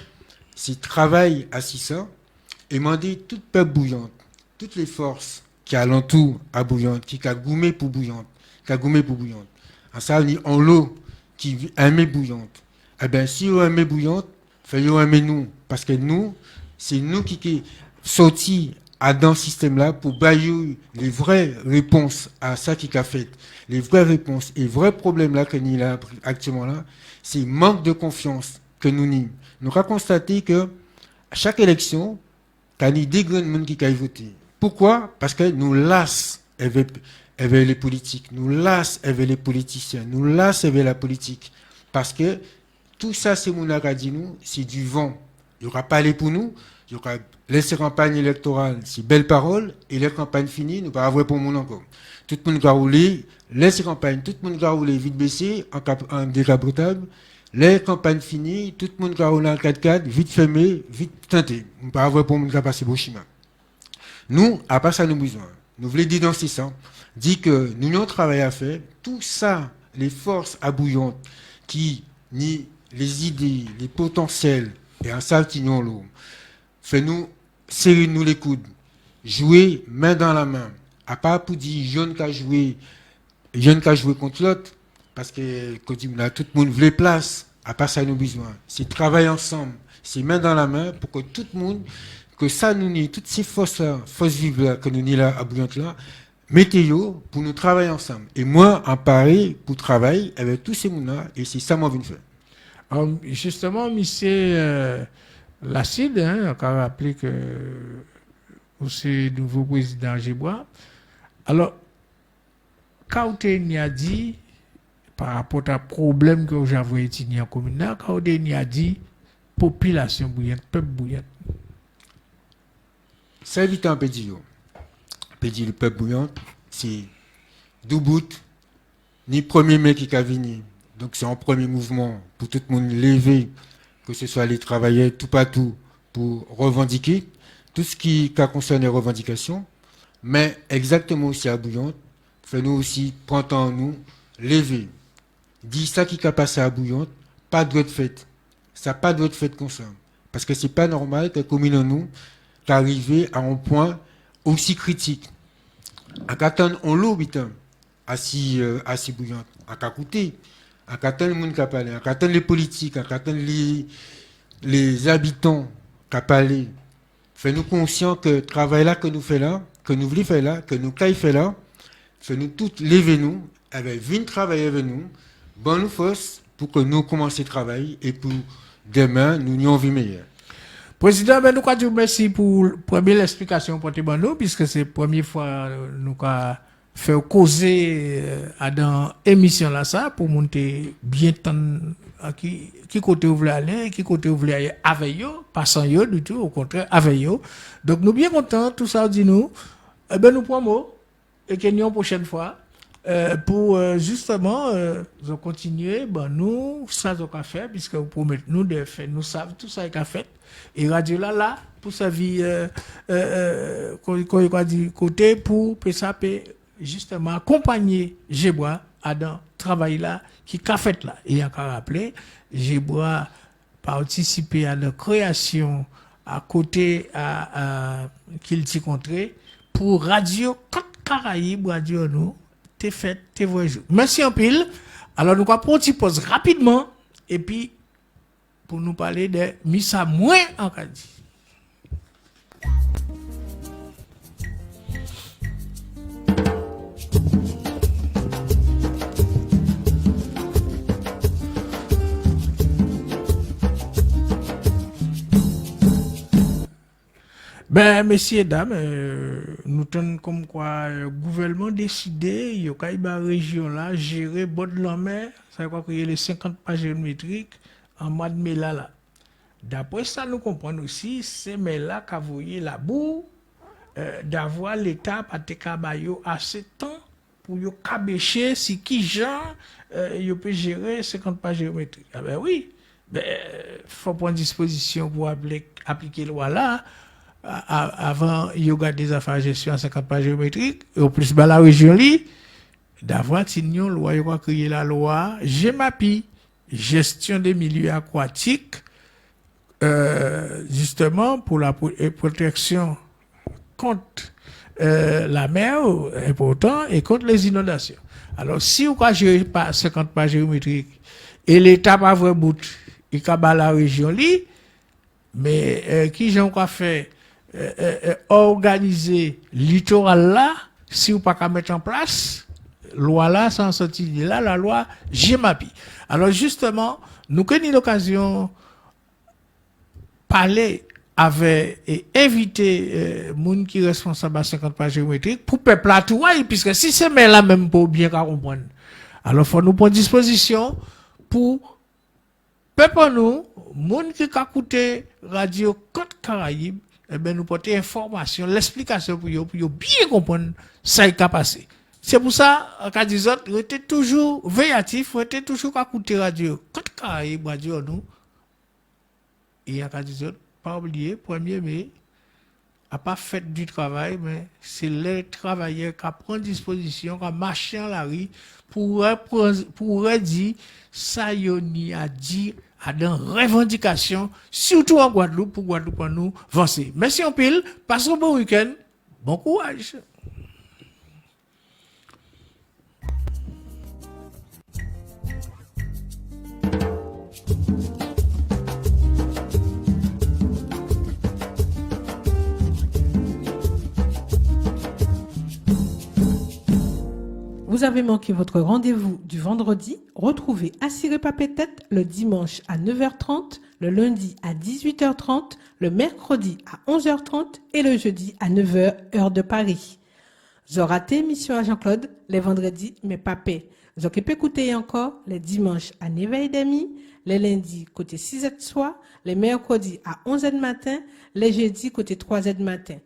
c'est travail à ça, et demander toute peuple bouillante, toutes les forces qui alentour à bouillante, qui a goumé pour bouillante, En ça, on l'eau qui aime bouillante. Eh bien, si on aime bouillante, fallait aimer nous, parce que nous, c'est nous qui sortis dans ce système-là pour bailler les vraies réponses à ça qui a fait. Les vraies réponses et vrais problèmes là que nous avons actuellement là, c'est manque de confiance que nous avons. Nous avons constaté que à chaque élection, il y a des grands gens qui ont voté. Pourquoi? Parce que nous lassons avec les politiques, nous lassons avec les politiciens, nous lassons avec la politique. Parce que tout ça, c'est mon dit nous, c'est du vent. Il n'y aura pas les pour nous, il y aura laisser campagne électorale, c'est belle parole, et la campagne finie, nous pas avoir pour mon encore. Tout le monde va rouler, laisser campagne, tout le monde va rouler vite baissé, en décapotable, les campagnes finies, tout le monde va rouler en 4x4, vite fermé, vite tenté. Nous pas avoir pour mon qui passer beau chemin. Nous, à part ça, nous besoin. Nous voulons dénoncer ça, dire que nous avons un travail à faire, tout ça, les forces abouillantes, qui ni les idées, les potentiels, et un saltignon l'eau, fait-nous serrer nous les coudes, jouer main dans la main, à part pour dire jeune qu'à jouer contre l'autre, parce que quand tout le monde veut place, à part ça nous besoin. C'est travailler ensemble, c'est main dans la main pour que tout le monde, que ça nous nie, toutes ces forces vives là, que nous nie là à Bouillante là, mettez-yo pour nous travailler ensemble. Et moi, en pareil, pour travailler avec tous ces gens-là, et c'est ça moi je veux faire. Justement, monsieur Lasside, on a rappelé que c'est le nouveau président Gébois. Alors, quand on a dit, par rapport à problème que j'avais étudié en commune, quand on a dit population bouillante, peuple bouillante. Ça évite un peu dire. Le peuple bouillant, c'est Doubout, ni premier mec qui a venu. Donc c'est un premier mouvement pour tout le monde lever, que ce soit les travailleurs tout partout, pour revendiquer. tout ce qui concerne les revendications, mais exactement aussi à Bouillante, fait-nous aussi prendre en nous, lever. Dit ça qui a passé à Bouillante, pas de droit de fête. Ça pas de droit de fête comme ça. Parce que c'est pas normal que commune en nous, qu'arriver à un point aussi critique. À qu'attendre on l'eau, assis Bouillante, à qu'écouter, à qu'attendre le monde qui a parlé, à qu'attendre les politiques, à qu'attendre les habitants qui a parlé. Fait-nous conscients que le travail là que nous faisons là, que nous voulons faire là, que nous caille fait là, fait-nous toutes lever nous, avec venir travailler avec nous, bonne nous force pour que nous commencions à travailler et pour demain nous ayons une vie meilleure. Président, ben, nous avons dit merci pour la première explication pour nous, puisque c'est la première fois que nous avons fait causer dans l'émission là, ça, pour monter bien temps qui côté vous voulez aller, qui côté vous voulez aller avec eux, pas sans eux du tout, au contraire, avec eux. Donc, nous bien contents, tout ça, dit nous, ben, nous prenons et que nous, prochaine fois, pour justement continuer, ben, nous, ça, nous avons fait, puisque vous promettez nous de faire, nous savons tout ça qu'a fait. Et radio là, pour sa vie, côté, pour PSAP, justement, accompagner Gébois à dans travail là, qui a fait là. Et il a rappelé, Gébois participer à la création à côté qu'il t'y contré pour Radio Côte Caraïbe, Radio nous, t'es fait, t'es voyagé. Merci en pile. Alors, nous allons prendre une petite pause rapidement, et puis, pour nous parler de Missa moins en Kadi. Ben, messieurs, dames, nous tenons comme quoi le gouvernement décidé, il y a une région là, gérer bord de la mer, ça va créer les 50 pas géométriques en mois de mai là. D'après ça, nous comprenons aussi, c'est mais là qu'a voyé la boue, d'avoir l'État à Tekabayo assez de temps pour y cabécher si qui genre, il peut gérer 50 pas géométriques. Ah ben oui, ben, faut prendre disposition pour appliquer la loi là. Avant, il y a des affaires de gestion à 50 pas géométriques, et au plus, la région li, d'avoir une loi, il va créer la loi GEMAPI, gestion des milieux aquatiques, justement pour la protection contre la mer, important, et contre les inondations. Alors, si vous ne gérez pas 50 pas géométriques, et l'État pas vrai bout, il va la région li, mais qui j'en quoi fait organiser littoral là, si vous pas qu'à mettre en place, loi là, sans sortir de là, la loi GEMAPI. Alors justement, nous avons l'occasion de parler avec et inviter moun qui est responsable à 50 pas géométriques pour peuple là tout, puisque si c'est mais là même pour bien comprendre. Alors faut nous prendre disposition pour peuple nous, moun qui a écouté Radio Côte Caraïbe, eh ben nous porter information, l'explication pour bien comprendre ça qui a passé. C'est pour ça qu'à des autres, restez toujours veillatif, restez toujours à écouter Radio Côte Caraïbe, Radio nous. Et à des autres, pas oublier, 1er mai, à pas fait du travail, mais c'est les travailleurs qui prennent disposition, qui marchent dans la rue pour dire ça y a dit à des revendications, surtout en Guadeloupe, pour Guadeloupe nous avancer. Merci en pile, passons un bon week-end, bon courage. Vous avez manqué votre rendez-vous du vendredi. Retrouvez Assiré Papé Tête le dimanche à 9h30, le lundi à 18h30, le mercredi à 11h30 et le jeudi à 9h, heure de Paris. Zoraté émission à Jean-Claude les vendredis, mais papé. J'occupe écouter encore les dimanches à 9h d'amis, les lundis côté 6h de soir, les mercredis à 11h de matin, les jeudis côté 3h de matin.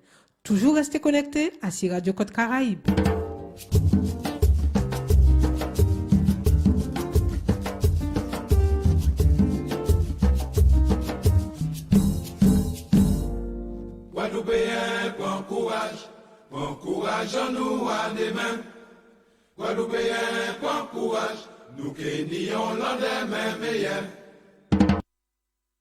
Toujours restez connectés à Radio Côte Caraïbe. Guadeloupe courage, nous à demain. Guadeloupéens, point courage, nous qui nions l'un des mêmes meilleurs.